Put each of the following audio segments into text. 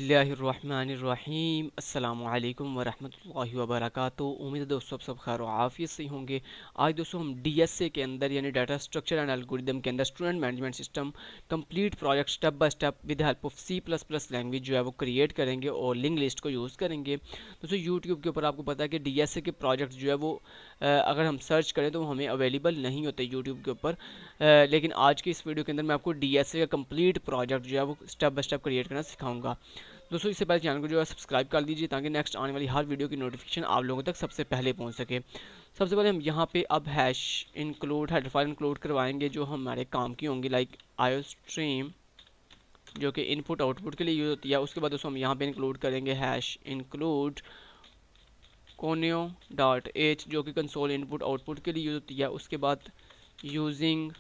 बिस्मिल्लाहिर्रहमानिर्रहीम अस्सलामुअलैकुम वरहमतुल्लाहि वबरकातुहू। उम्मीद है दोस्तों आप सब खैर और आफियत से होंगे। आज दोस्तों हम डीएसए के अंदर यानी डाटा स्ट्रक्चर एंड एल्गोरिदम के अंदर student management system complete project step by step with help of C++ language जो है वो क्रिएट करेंगे और लिंक लिस्ट को यूज़ करेंगे। दोस्तों यूट्यूब के ऊपर आपको पता है कि डीएसए के प्रोजेक्ट जो है वो अगर हम सर्च करें तो वो हमें अवेलेबल नहीं होते यूट्यूब के ऊपर। लेकिन आज की इस वीडियो के अंदर मैं आपको डीएसए का कंप्लीट प्रोजेक्ट जो है वो स्टेप बाय स्टेप क्रिएट करना सिखाऊंगा। दोस्तों इससे पहले चैनल को जो है सब्सक्राइब कर लीजिए ताकि नेक्स्ट आने वाली हर वीडियो की नोटिफिकेशन आप लोगों तक सबसे पहले पहुंच सके। सबसे पहले हम यहाँ पे अब hash include header file include करवाएंगे जो हमारे काम की होंगी, लाइक आयो स्ट्रीम जो कि इनपुट आउटपुट के लिए यूज़ होती है। उसके बाद दोस्तों हम यहाँ पे इंक्लूड करेंगे hash include conio dot H जो कि कंसोल इनपुट आउटपुट के लिए यूज़ होती है। उसके बाद using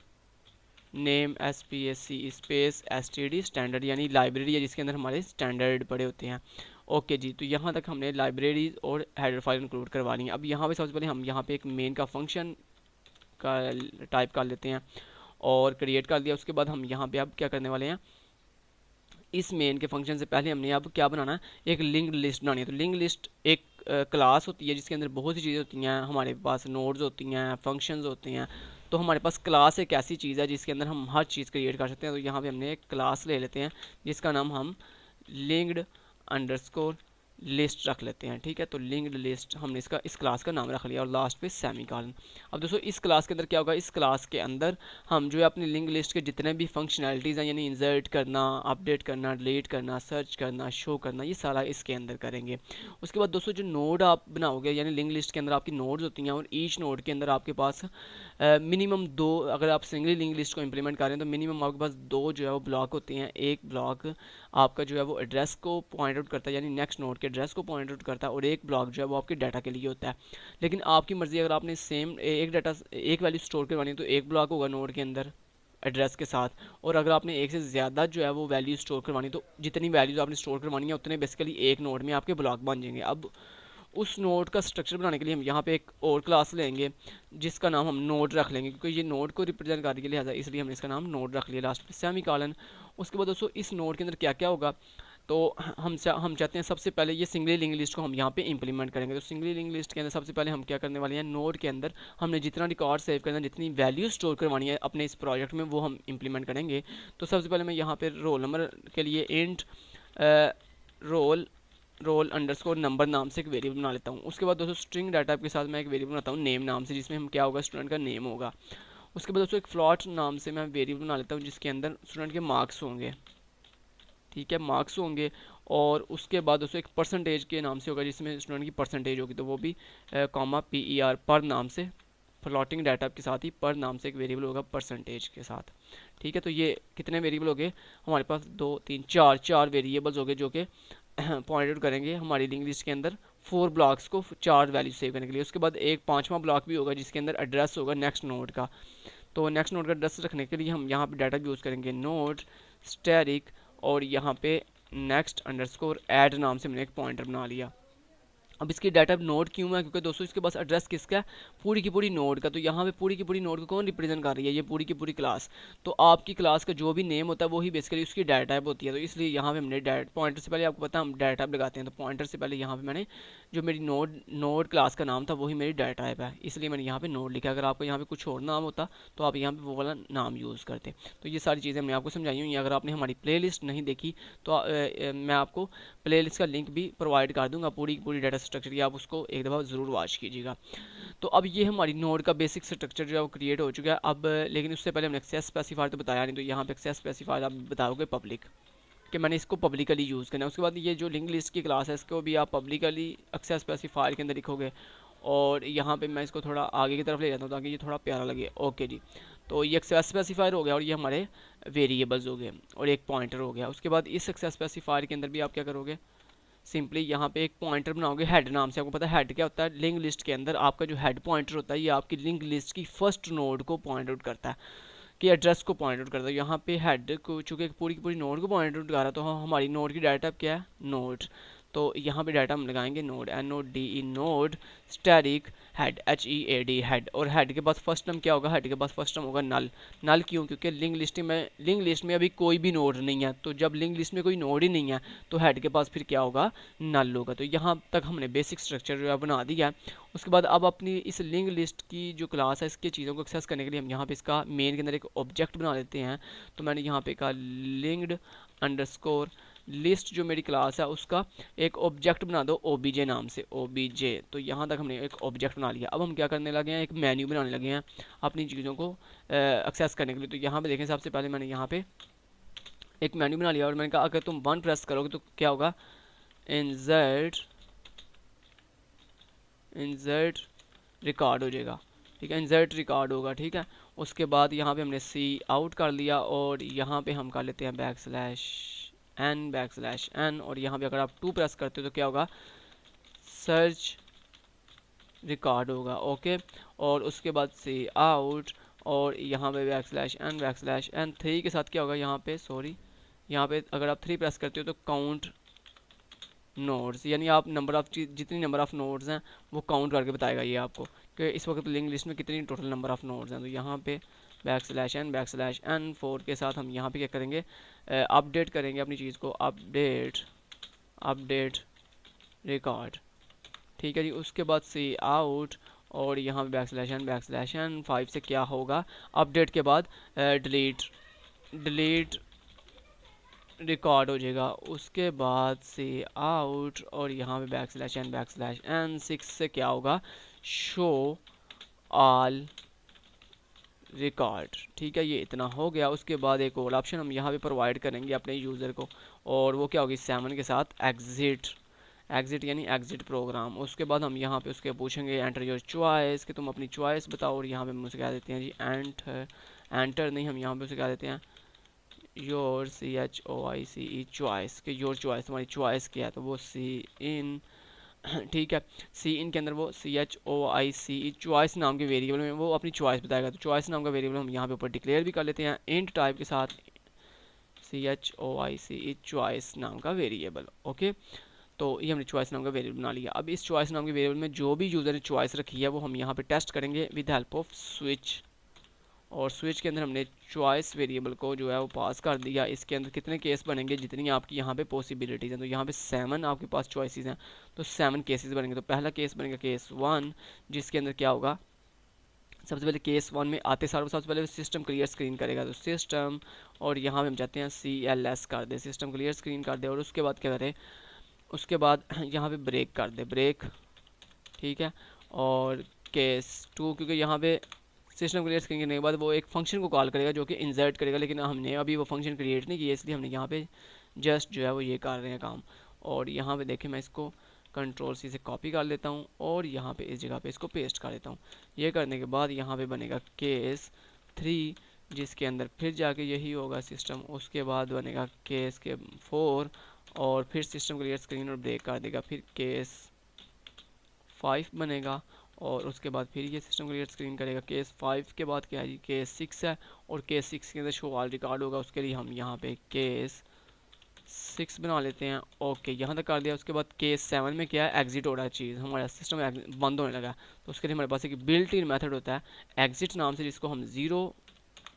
name SPSC space STD standard यानी लाइब्रेरी है जिसके अंदर हमारे स्टैंडर्ड पड़े होते हैं। ओके जी, तो यहाँ तक हमने लाइब्रेरीज और हेडर फाइल इंक्लूड करवा ली है। अब यहाँ पे सबसे पहले हम यहाँ पे एक मेन का फंक्शन का टाइप कर लेते हैं और क्रिएट कर दिया। उसके बाद हम यहाँ पे अब क्या करने वाले हैं, इस मेन के फंक्शन से पहले हमने अब क्या बनाना है, एक लिंक्ड लिस्ट बनानी है। तो लिंक लिस्ट एक क्लास होती है जिसके अंदर बहुत सी चीज़ें होती हैं, हमारे पास नोड्स होती हैं, फंक्शंस होते हैं। तो हमारे पास क्लास एक ऐसी चीज़ है जिसके अंदर हम हर चीज़ क्रिएट कर सकते हैं। तो यहाँ पे हमने एक क्लास ले लेते हैं जिसका नाम हम लिंक्ड अंडरस्कोर लिस्ट रख लेते हैं। ठीक है, तो लिंक्ड लिस्ट हमने इसका इस क्लास का नाम रख लिया और लास्ट पे सेमीकोलन। अब दोस्तों इस क्लास के अंदर क्या होगा, इस क्लास के अंदर हम जो है अपनी लिंक लिस्ट के जितने भी फंक्शनैलिटीज़ हैं यानी इंसर्ट करना, अपडेट करना, डिलीट करना, सर्च करना, शो करना, ये सारा इसके अंदर करेंगे। उसके बाद दोस्तों जो नोड आप बनाओगे यानी लिंक लिस्ट के अंदर आपकी नोड्स होती हैं और ईच नोड के अंदर आपके पास मिनिमम दो, अगर आप सिंगली लिंक लिस्ट को इंप्लीमेंट करें तो मिनिमम आपके पास दो जो है वो ब्लॉक होते हैं। एक ब्लॉक आपका जो है वो एड्रेस को पॉइंट आउट करता है यानी नेक्स्ट नोड के एड्रेस को पॉइंट आउट करता है और एक ब्लॉक जो है वो आपके डाटा के लिए होता है। लेकिन आपकी मर्जी, अगर आपने सेम एक डाटा एक वैल्यू स्टोर करवानी है तो एक ब्लॉक होगा नोड के अंदर एड्रेस के साथ, और अगर आपने एक से ज़्यादा जो है वो वैल्यू स्टोर करवानी तो जितनी वैल्यूज आपने स्टोर करवानी है उतने बेसिकली एक नोड में आपके ब्लॉक बन जाएंगे। अब उस नोड का स्ट्रक्चर बनाने के लिए हम यहाँ पे एक और क्लास लेंगे जिसका नाम हम नोड रख लेंगे क्योंकि ये नोड को रिप्रेजेंट करने के लिए लिहाजा इसलिए हमने इसका नाम नोड रख लिया, लास्ट में सेमीकोलन। उसके बाद दोस्तों इस नोड के अंदर क्या क्या होगा, तो हम चाहते हैं सबसे पहले ये सिंगली लिंक लिस्ट को हम यहाँ पे इंप्लीमेंट करेंगे। तो सिंगली लिंक लिस्ट के अंदर सबसे पहले हम क्या करने वाले हैं, नोड के अंदर हमने जितना रिकॉर्ड सेव करना है, जितनी वैल्यू स्टोर करवानी है अपने इस प्रोजेक्ट में वो हम इंप्लीमेंट करेंगे। तो सबसे पहले मैं यहाँ पे रोल नंबर के लिए इंट रोल अंडरस्कोर नंबर नाम से एक वेरिएबल बना लेता हूँ। उसके बाद दोस्तों स्ट्रिंग डाटा के साथ मैं एक वेरिएबल बनाता हूँ नेम नाम से, जिसमें हम क्या होगा, स्टूडेंट का नेम होगा। उसके बाद दोस्तों एक फ्लॉट नाम से मैं वेरिएबल बना लेता हूँ जिसके अंदर स्टूडेंट के मार्क्स होंगे। ठीक है, मार्क्स होंगे। और उसके बाद दोस्तों एक परसेंटेज के नाम से होगा जिसमें स्टूडेंट की परसेंटेज होगी, तो वो भी कॉमा PER पर नाम से, फ्लोटिंग डाटा के साथ ही पर नाम से एक वेरिएबल होगा परसेंटेज के साथ। ठीक है, तो ये कितने वेरिएबल हो गए हमारे पास, 2 3 4 वेरिएबल्स हो गए जो कि पॉइंट आउट करेंगे हमारी लिंक लिस्ट के अंदर 4 ब्लॉक्स को 4 वैल्यू सेव करने के लिए। उसके बाद एक 5वां ब्लॉक भी होगा जिसके अंदर एड्रेस होगा नेक्स्ट नोड का। तो नेक्स्ट नोड का एड्रेस रखने के लिए हम यहाँ पे डाटा यूज़ करेंगे नोड स्टैटिक और यहाँ पे नेक्स्ट अंडरस्कोर ऐड नाम से मैंने एक पॉइंटर बना लिया। अब इसकी डाटा नोड क्यों है, क्योंकि दोस्तों इसके पास एड्रेस किसका है, पूरी की पूरी नोड का। तो यहाँ पे पूरी की पूरी नोड को कौन रिप्रेजेंट कर रही है, ये पूरी की पूरी क्लास। तो आपकी क्लास का जो भी नेम होता है वही बेसिकली उसकी डाटा टाइप होती है। तो इसलिए यहाँ पे हमने पॉइंटर से पहले, आपको पता है हम डाटा टाइप लगाते हैं, तो पॉइंटर से पहले यहाँ पे मैंने जो मेरी नोड क्लास का नाम था वही मेरी डाटा टाइप है, इसलिए मैंने यहाँ पे नोड लिखा। अगर आपको यहाँ पे कुछ और नाम होता तो आप यहाँ पे वो वाला नाम यूज़ करते। तो ये सारी चीज़ें मैं आपको समझाई हुई। अगर आपने हमारी प्ले नहीं देखी तो मैं आपको प्ले का लिंक भी प्रोवाइड कर दूंगा पूरी की पूरी डाटा स्ट्रक्चर की, आप उसको एक दफ़ा ज़रूर वॉच कीजिएगा। तो अब ये हमारी नोड का बेसिक स्ट्रक्चर जो है वो क्रिएट हो चुका है। अब लेकिन उससे पहले हमने एक्सेस स्पेसिफायर तो बताया नहीं, तो यहाँ पे एक्सेस स्पेसिफायर आप बताओगे पब्लिक कि मैंने इसको पब्लिकली यूज़ करना है। उसके बाद ये जो लिंक लिस्ट की क्लास है इसको भी आप पब्लिकली एक्सेस स्पेसिफायर के अंदर लिखोगे और यहाँ पे मैं इसको थोड़ा आगे की तरफ ले जाता हूँ ताकि ये थोड़ा प्यारा लगे। ओके जी, तो ये एक्सेस स्पेसिफायर हो गया और ये हमारे वेरिएबल्स हो गए और एक पॉइंटर हो गया। उसके बाद इस एक्सेस स्पेसिफायर के अंदर भी आप क्या करोगे, सिंपली यहाँ पे एक पॉइंटर बनाओगे हेड नाम से। आपको पता है हेड क्या होता है, लिंक लिस्ट के अंदर आपका जो हेड पॉइंटर होता है ये आपकी लिंक लिस्ट की फर्स्ट नोड को पॉइंट आउट करता है, कि एड्रेस को पॉइंट आउट करता है। यहाँ पे हेड को चूँकि पूरी की पूरी नोड को पॉइंट आउट कर रहा है तो हमारी नोड की डाटा टाइप क्या है, नोड। तो यहाँ पे डाटा हम लगाएंगे node NODE node static head HEAD head, और हेड के पास फर्स्ट टर्म क्या होगा, हेड के पास फर्स्ट टर्म होगा नल। नल क्यों, क्योंकि लिंक लिस्ट में अभी कोई भी नोड नहीं है, तो जब लिंक लिस्ट में कोई नोड ही नहीं है तो हेड के पास फिर क्या होगा, नल होगा। तो यहाँ तक हमने बेसिक स्ट्रक्चर जो है बना दिया है। उसके बाद अब अपनी इस लिंक लिस्ट की जो क्लास है इसकी चीज़ों को एक्सेस करने के लिए हम यहाँ पे इसका मेन के अंदर एक ऑब्जेक्ट बना लेते हैं। तो मैंने यहाँ पे कहा लिंक्ड अंडरस्कोर लिस्ट, जो मेरी क्लास है उसका एक ऑब्जेक्ट बना दो OBJ नाम से, OBJ। तो यहाँ तक हमने एक ऑब्जेक्ट बना लिया। अब हम क्या करने लगे हैं, एक मेन्यू बनाने लगे हैं अपनी चीज़ों को एक्सेस करने के लिए। तो यहाँ पे देखें सबसे पहले मैंने यहाँ पे एक मेन्यू बना लिया और मैंने कहा अगर तुम 1 प्रेस करोगे तो क्या होगा, इंसर्ट रिकॉर्ड हो जाएगा, ठीक है, इंसर्ट रिकॉर्ड होगा, ठीक है। उसके बाद यहाँ पे हमने सी आउट कर लिया और यहाँ पे हम कर लेते हैं \n और यहाँ पे अगर आप 2 प्रेस करते हो तो क्या होगा, सर्च रिकॉर्ड होगा, ओके। और उसके बाद सी आउट और यहाँ पे \n 3 के साथ क्या होगा, यहाँ पे यहाँ पे अगर आप 3 प्रेस करते हो तो काउंट नोड्स, यानी आप जितनी नंबर ऑफ नोड्स हैं वो काउंट करके बताएगा ये आपको कि इस वक्त लिंक लिस्ट में कितनी टोटल नंबर ऑफ नोड्स हैं। तो यहाँ पे \n 4 के साथ हम यहाँ पे क्या करेंगे, अपडेट करेंगे अपनी चीज़ को, अपडेट रिकॉर्ड, ठीक है जी। उसके बाद सी आउट और यहाँ पे \n 5 से क्या होगा, अपडेट के बाद डिलीट रिकॉर्ड हो जाएगा। उसके बाद से आउट और यहाँ पे \n 6 से क्या होगा, शो ऑल रिकॉर्ड, ठीक है। ये इतना हो गया। उसके बाद एक और ऑप्शन हम यहाँ पे प्रोवाइड करेंगे अपने यूज़र को, और वो क्या होगी 7 के साथ एग्जिट यानी एग्जिट प्रोग्राम। उसके बाद हम यहाँ पे उसके पूछेंगे एंटर योर चॉइस, कि तुम अपनी चॉइस बताओ, और यहाँ पे हम उसे क्या देते हैं जी एंटर नहीं, हम यहाँ पे उसे क्या देते हैं योर CHOICE चॉइस, कि योर चॉइस, तुम्हारी चॉइस क्या है, तो वो सी इन ठीक है। सी इन के अंदर वो CHOICE चॉइस नाम के वेरिएबल में वो अपनी चॉइस बताएगा। तो चॉइस नाम का वेरिएबल हम यहाँ पे ऊपर डिक्लेयर भी कर लेते हैं इंट टाइप के साथ, CHOICE चॉइस नाम का वेरिएबल, ओके। तो ये हमने चॉइस नाम का वेरिएबल बना लिया। अब इस चॉइस नाम के वेरिएबल में जो भी यूज़र ने चॉइस रखी है वो हम यहाँ पे टेस्ट करेंगे विद हेल्प ऑफ स्विच, और स्विच के अंदर हमने चॉइस वेरिएबल को जो है वो पास कर दिया। इसके अंदर कितने केस बनेंगे, जितनी आपकी यहाँ पे पॉसिबिलिटीज़ हैं। तो यहाँ पे 7 आपके पास चॉइसेस हैं, तो 7 केसेस बनेंगे। तो पहला केस बनेगा केस 1, जिसके अंदर क्या होगा, सबसे पहले केस 1 में आते सार सबसे पहले सिस्टम क्लियर स्क्रीन करेगा। तो सिस्टम, और यहाँ पे हम चाहते हैं CLS कर दे, सिस्टम क्लियर स्क्रीन कर दे। और उसके बाद क्या करें, उसके बाद यहाँ पे ब्रेक कर दे, ब्रेक, ठीक है। और केस 2, क्योंकि यहाँ पे सिस्टम क्लियर स्क्रीन करने के बाद वो एक फंक्शन को कॉल करेगा जो कि इंसर्ट करेगा, लेकिन हमने अभी वो फंक्शन क्रिएट नहीं किया, इसलिए हमने यहाँ पे जस्ट जो है वो ये कर रहे हैं काम। और यहाँ पे देखें मैं इसको Ctrl+C से कॉपी कर लेता हूँ और यहाँ पे इस जगह पे इसको पेस्ट कर लेता हूँ। ये करने के बाद यहाँ पे बनेगा केस 3, जिसके अंदर फिर जाके यही होगा सिस्टम। उसके बाद बनेगा केस के 4 और फिर सिस्टम क्लियर स्क्रीन और ब्रेक कर देगा। फिर केस 5 बनेगा और उसके बाद फिर ये सिस्टम क्लियर स्क्रीन करेगा। केस 5 के बाद क्या है जी, केस 6 है, और केस 6 के अंदर शो ऑल रिकॉर्ड होगा। उसके लिए हम यहाँ पे केस 6 बना लेते हैं, ओके, यहाँ तक कर दिया। उसके बाद केस 7 में क्या है, एग्जिट हो रहा है चीज़, हमारा सिस्टम बंद होने लगा। तो उसके लिए हमारे पास एक बिल्ट इन मेथड होता है एग्जिट नाम से, जिसको हम 0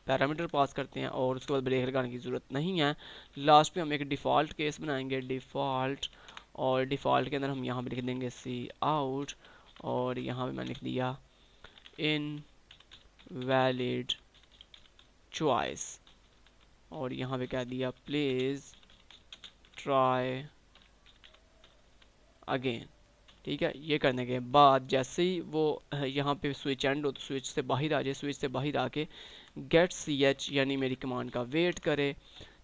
पैरामीटर पास करते हैं और उसके बाद ब्रेक लगाने की ज़रूरत नहीं है। लास्ट पे हम एक डिफ़ॉल्ट केस बनाएंगे, डिफ़ॉल्ट, और डिफ़ॉल्ट के अंदर हम यहाँ पे लिख देंगे सी आउट, और यहाँ पे मैं लिख दिया इनवैलिड चॉइस, और यहाँ पे क्या दिया, प्लीज़ ट्राई अगेन, ठीक है। ये करने के बाद जैसे ही वो यहाँ पे स्विच एंड हो तो स्विच से बाहर आ जाए, स्विच से बाहर आके गेट CH यानी मेरी कमांड का वेट करे।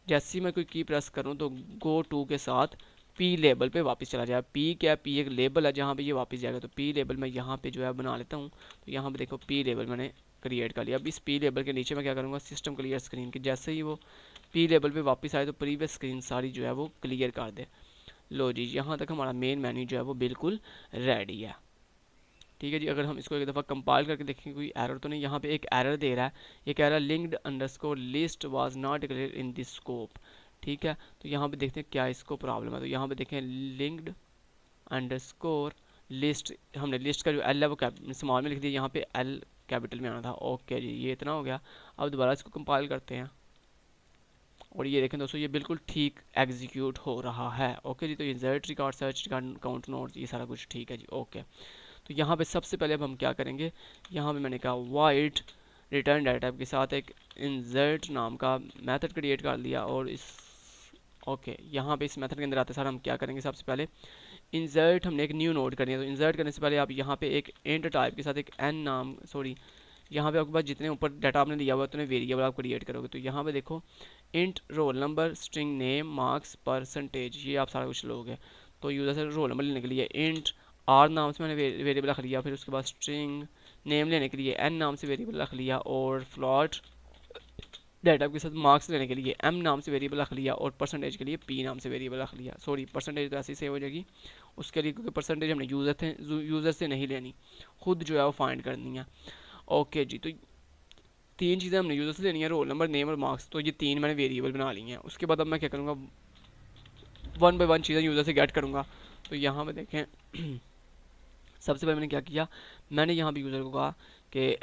जैसे ही मैं कोई की प्रेस करूँ तो गो टू के साथ P लेबल पे वापस चला जाए। P क्या है, P एक लेबल है जहाँ पे ये वापस जाएगा। तो P लेबल मैं यहाँ पे जो है बना लेता हूँ। तो यहाँ पे देखो P लेबल मैंने क्रिएट कर लिया। अब इस P लेबल के नीचे मैं क्या करूँगा, सिस्टम क्लियर स्क्रीन की जैसे ही वो P लेबल पे वापस आए तो प्रीवियस स्क्रीन सारी जो है वो क्लियर कर दे। लो जी, यहाँ तक हमारा मेन मेन्यू जो है वो बिल्कुल रेडी है, ठीक है जी। अगर हम इसको एक दफ़ा कंपाइल करके देखें कोई एरर तो नहीं, यहाँ पे एक एरर दे रहा है, ये कह रहा है linked underscore list was not declared in this scope, ठीक है। तो यहाँ पे देखते हैं क्या इसको प्रॉब्लम है। तो यहाँ पे देखें लिंक्ड अंडरस्कोर लिस्ट, हमने लिस्ट का जो एल है वो स्मॉल में लिख दिया, यहाँ पे एल कैपिटल में आना था। ओके जी, ये इतना हो गया। अब दोबारा इसको कंपाइल करते हैं और ये देखें दोस्तों, ये बिल्कुल ठीक एग्जीक्यूट हो रहा है। ओके जी, तो insert record, search record, count notes, ये सारा कुछ ठीक है जी। ओके, तो यहाँ पे सबसे पहले अब हम क्या करेंगे, यहाँ पे मैंने कहा वाइड रिटर्न डाटा टाइप के साथ एक इंसर्ट नाम का मेथड क्रिएट कर लिया। और इस यहाँ पे इस मेथड के अंदर आते सार हम क्या करेंगे, सबसे पहले इंसर्ट हमने एक न्यू नोड करनी है। तो इंसर्ट करने से पहले आप यहाँ पे एक इंट टाइप के साथ एक यहाँ पे आपके पास जितने ऊपर डाटा आपने दिया हुआ है उतने वेरिएबल आप क्रिएट करोगे। तो यहाँ पे देखो int roll number, string name, marks, percentage, ये आप सारा कुछ लोगे। तो यूज़र से रोल नंबर लेने के लिए इंट आर नाम से मैंने वेरिएबल रख लिया, फिर उसके बाद स्ट्रिंग नेम लेने के लिए एन नाम से वेरिएबल रख लिया, और फ्लॉट डाटा के साथ मार्क्स लेने के लिए एम नाम से वेरिएबल रख लिया, और परसेंटेज के लिए पी नाम से वेरिएबल रख लिया। सॉरी, परसेंटेज तो ऐसे ही सेव हो जाएगी उसके लिए, क्योंकि परसेंटेज हमने यूज़र से नहीं लेनी, खुद जो है वो फाइंड करनी है। ओके जी, तो तीन चीज़ें हमने यूज़र से लेनी है, रोल नंबर, नेम और मार्क्स। तो ये तीन मैंने वेरिएबल बना ली हैं। उसके बाद अब मैं क्या करूँगा, वन बाय वन चीज़ें यूज़र से गेट करूँगा। तो यहाँ पे देखें सबसे पहले मैंने क्या किया, मैंने यहाँ पे यूज़र को कहा कि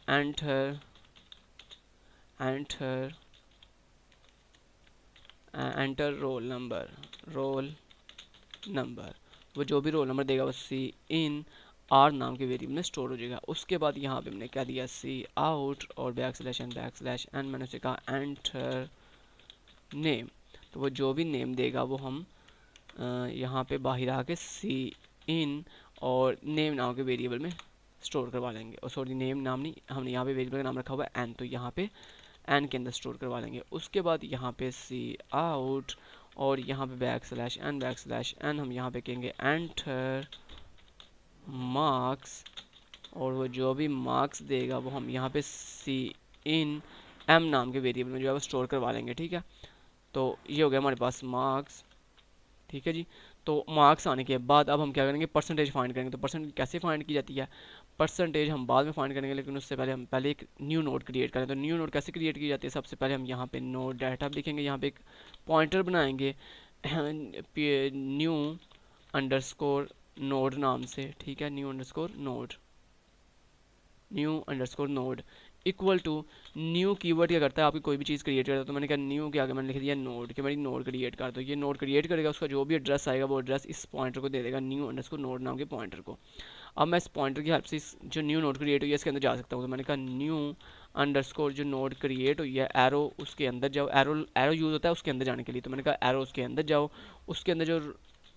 एंटर रोल नंबर, वो जो भी रोल नंबर देगा वो सी इन आर नाम के वेरिएबल में स्टोर हो जाएगा। उसके बाद यहाँ पे मैंने क्या दिया, सी आउट और बैकस्लैश एन मैंने उसे कहा एंटर नेम। तो वो जो भी नेम देगा वो हम यहाँ पे बाहर आके सी इन और नेम नाम के वेरिएबल में स्टोर करवा लेंगे। और सॉरी, नेम नाम नहीं, हमने यहाँ पे वेरिएबल का नाम रखा हुआ है एन, तो यहाँ पे एन के अंदर स्टोर करवा लेंगे। उसके बाद यहाँ पे सी आउट और यहाँ पे बैकस्लैश एन हम यहाँ पे कहेंगे एंटर मार्क्स, और वो जो भी मार्क्स देगा वो हम यहाँ पे सी इन एम नाम के वेरिएबल में जो है वो स्टोर करवा लेंगे। ठीक है, तो ये हो गया हमारे पास मार्क्स। ठीक है जी, तो मार्क्स आने के बाद अब हम क्या करेंगे, परसेंटेज फाइंड करेंगे। तो परसेंटेज कैसे फाइंड की जाती है, परसेंटेज हम बाद में फाइंड करेंगे, लेकिन उससे पहले हम पहले एक न्यू नोड क्रिएट करें। तो न्यू नोड कैसे क्रिएट की जाती है, सबसे पहले हम यहाँ पे नोड डाटा लिखेंगे, यहाँ पे एक पॉइंटर बनाएंगे न्यू अंडरस्कोर नोड नाम से। ठीक है, new underscore node equal to new keyword क्या करता है, आपकी कोई भी चीज़ क्रिएट करता है। तो मैंने कहा न्यू के आगे मैंने लिख दिया नोड, कि मेरी नोड क्रिएट कर दो। ये नोड क्रिएट करेगा, उसका जो भी एड्रेस आएगा वो एड्रेस इस पॉइंटर को दे देगा, न्यू अंडरस्कोर नोड नाम के पॉइंटर को। अब मैं इस पॉइंटर की हेल्प से इस जो न्यू नोड क्रिएट हुई है इसके अंदर जा सकता हूँ। तो मैंने कहा न्यू अंडरस्कोर जो नोड क्रिएट हुई है, एरो उसके अंदर जाओ। एरो यूज़ होता है उसके अंदर जाने के लिए। तो मैंने कहा एरो उसके अंदर जाओ, उसके अंदर जो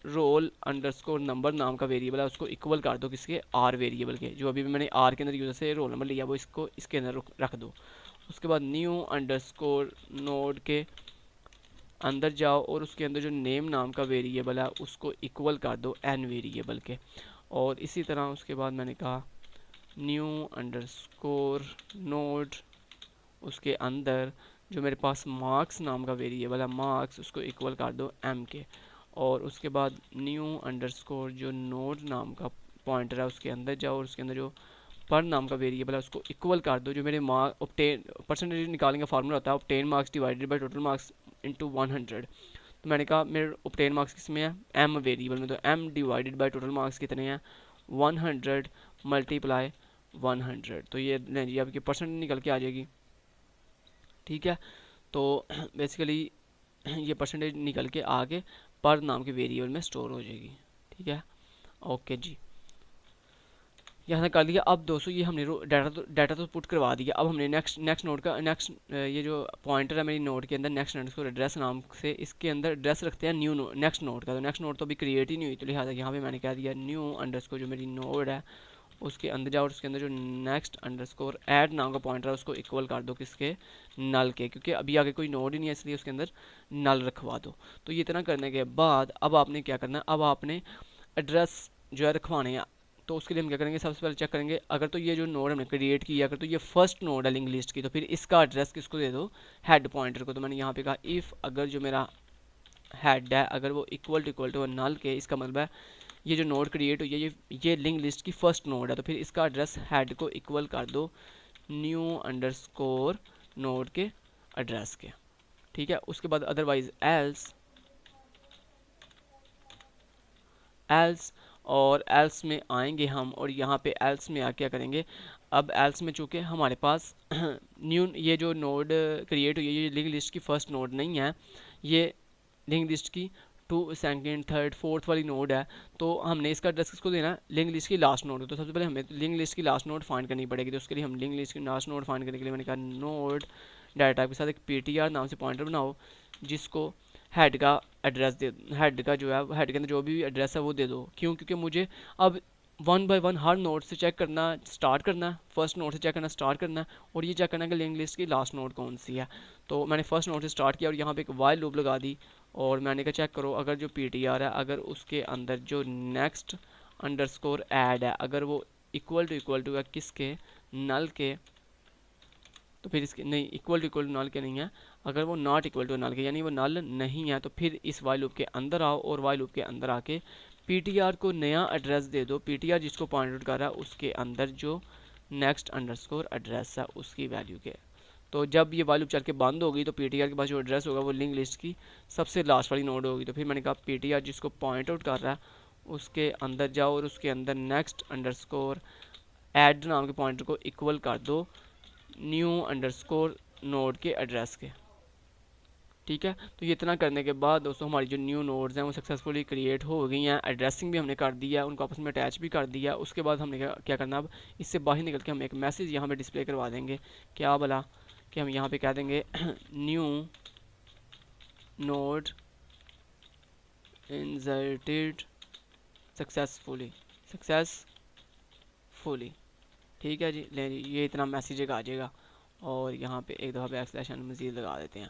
रोल अंडरस्कोर नंबर नाम का वेरिएबल है उसको इक्वल कर दो किसके, आर वेरिएबल के। जो अभी भी मैंने आर के अंदर यूज़र से रोल नंबर लिया वो इसको इसके अंदर रख दो। उसके बाद न्यू अंडरस्कोर नोड के अंदर जाओ और उसके अंदर जो नेम नाम का वेरिएबल है उसको इक्वल कर दो एन वेरिएबल के। और इसी तरह उसके बाद मैंने कहा न्यू अंडरस्कोर नोड, उसके अंदर जो मेरे पास मार्क्स नाम का वेरिएबल है, मार्क्स उसको इक्वल कर दो एम के। और उसके बाद न्यू अंडरस्कोर जो नोड नाम का पॉइंटर है उसके अंदर जाओ और उसके अंदर जो पर नाम का वेरिएबल है उसको इक्वल कर दो। जो मेरे मार्क ऑब्टेन परसेंटेज निकालने का फार्मूला होता है, obtain marks divided by total marks into 100। तो मैंने कहा मेरे ऑब्टेन मार्क्स किस में है, एम वेरिएबल में। तो M divided by total marks कितने हैं, 100 मल्टीप्लाई 100। तो ये जी आपकी परसेंट निकल के आ जाएगी। ठीक है, तो बेसिकली ये परसेंटेज निकल के आगे पर नाम के वेरिएबल में स्टोर हो जाएगी। ठीक है, ओके जी, यहाँ से कर लिया। अब दोस्तों ये हमने डाटा तो पुट करवा दिया। अब हमने नेक्स्ट नोड का ये जो पॉइंटर है मेरी नोड के अंदर नेक्स्ट अंडरस्कोर एड्रेस नाम से, इसके अंदर एड्रेस रखते हैं न्यू नेक्स्ट नोड का। तो नेक्स्ट नोड तो अभी क्रिएट ही नहीं हुई, तो लिहाजा यहाँ पे मैंने कह दिया न्यू अंडरस्कोर जो मेरी नोड है उसके अंदर जाओ और उसके अंदर जो नेक्स्ट अंडरस्कोर ऐड नाम का पॉइंटर है उसको इक्वल कर दो किसके, नल के, क्योंकि अभी आगे कोई नोड ही नहीं है इसलिए उसके अंदर नल रखवा दो। तो ये इतना करने के बाद अब आपने क्या करना है, अब आपने एड्रेस जो है रखवाने हैं। तो उसके लिए हम क्या करेंगे, सबसे पहले चेक करेंगे अगर तो ये जो नोड हमने क्रिएट किया, अगर तो ये फर्स्ट नोड है लिंक लिस्ट की, तो फिर इसका एड्रेस किसको दे दो, हेड पॉइंटर को। तो मैंने यहाँ पे कहा इफ़ अगर जो मेरा हेड है अगर वो इक्वल टू नल के, इसका मतलब है ये जो नोड क्रिएट हुई है ये लिंक लिस्ट की फर्स्ट नोड है, तो फिर इसका एड्रेस हेड को इक्वल कर दो न्यू अंडरस्कोर नोड के एड्रेस के। ठीक है, उसके बाद अदरवाइज एल्स एल्स, और एल्स में आएंगे हम, और यहाँ पे एल्स में आके क्या करेंगे, अब एल्स में चूँकि हमारे पास न्यू ये जो नोड क्रिएट हुई है, ये लिंक लिस्ट की फर्स्ट नोड नहीं है, ये लिंक लिस्ट की टू सेकंड थर्ड फोर्थ वाली नोड है। तो हमने इसका एड्रेस किसको देना है, लिंक लिस्ट की लास्ट नोड। तो सबसे पहले हमें लिंक लिस्ट की लास्ट नोड फाइंड करनी पड़ेगी। तो उसके लिए हम लिंक लिस्ट की लास्ट नोड फाइंड करने के लिए मैंने कहा नोड डाटा टाइप के साथ एक पीटीआर नाम से पॉइंटर बनाओ, जिसको हेड का एड्रेस दे, हेड का जो है हेड के अंदर जो भी एड्रेस है वो दे दो। क्यों, क्योंकि मुझे अब one by one her node से चेक करना स्टार्ट करना है, फर्स्ट नोड से चेक करना स्टार्ट करना है, और ये चेक करना है कि लिंक लिस्ट की लास्ट नोड कौन सी है। तो मैंने फर्स्ट नोड से स्टार्ट किया और यहाँ पे एक वाइल लूप लगा दी, और मैंने कहा चेक करो अगर जो पीटीआर है, अगर उसके अंदर जो नेक्स्ट अंडरस्कोर ऐड है, अगर वो इक्वल टू है किसके, नल के, तो फिर इसके नहीं इक्वल टू नल के नहीं है, अगर वो नॉट इक्वल टू नल के यानी वो नल नहीं है, तो फिर इस वाइल लूप के अंदर आओ और वाइल लूप के अंदर आके पीटीआर को नया एड्रेस दे दो। पीटीआर जिसको पॉइंट आउट कर रहा है उसके अंदर जो नेक्स्ट अंडरस्कोर एड्रेस है उसकी वैल्यू के। तो जब ये वाइल लूप चल के बंद होगी तो पीटीआर के पास जो एड्रेस होगा वो लिंक लिस्ट की सबसे लास्ट वाली नोड होगी। तो फिर मैंने कहा पीटीआर जिसको पॉइंट आउट कर रहा है उसके अंदर जाओ और उसके अंदर नेक्स्ट अंडरस्कोर ऐड नाम के पॉइंटर को इक्वल कर दो न्यू अंडरस्कोर नोड के एड्रेस के। ठीक है, तो ये इतना करने के बाद दोस्तों हमारी जो न्यू नोड्स हैं वो सक्सेसफुली क्रिएट हो गई हैं, एड्रेसिंग भी हमने कर दिया, उनको आपस में अटैच भी कर दिया। उसके बाद हमने क्या करना, अब इससे बाहर निकल के हम एक मैसेज यहाँ पे डिस्प्ले करवा देंगे। क्या बोला कि हम यहाँ पे कह देंगे न्यू नोड इंसर्टेड सक्सेसफुली। ठीक है जी, ले जी ये इतना मैसेज आ जाएगा, और यहाँ पे एक दफ़ा बैकस्लैश मज़ीद लगा देते हैं।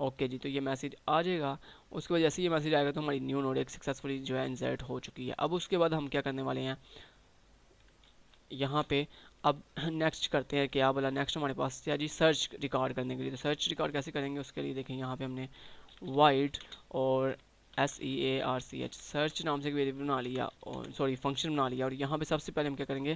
ओके जी, तो ये मैसेज आ जाएगा। उसके बाद जैसे ये मैसेज आएगा तो हमारी न्यू नोड एक सक्सेसफुली जो है इंसर्ट हो चुकी है। अब उसके बाद हम क्या करने वाले हैं, यहाँ पे अब नेक्स्ट करते हैं। क्या बोला, नेक्स्ट हमारे पास क्या जी, सर्च रिकॉर्ड करने के लिए। तो सर्च रिकॉर्ड कैसे करेंगे, उसके लिए देखें यहाँ पे हमने वाइड और SEARCH सर्च नाम से एक वेरिएबल बना लिया, और सॉरी फंक्शन बना लिया। और यहाँ पे सबसे पहले हम क्या करेंगे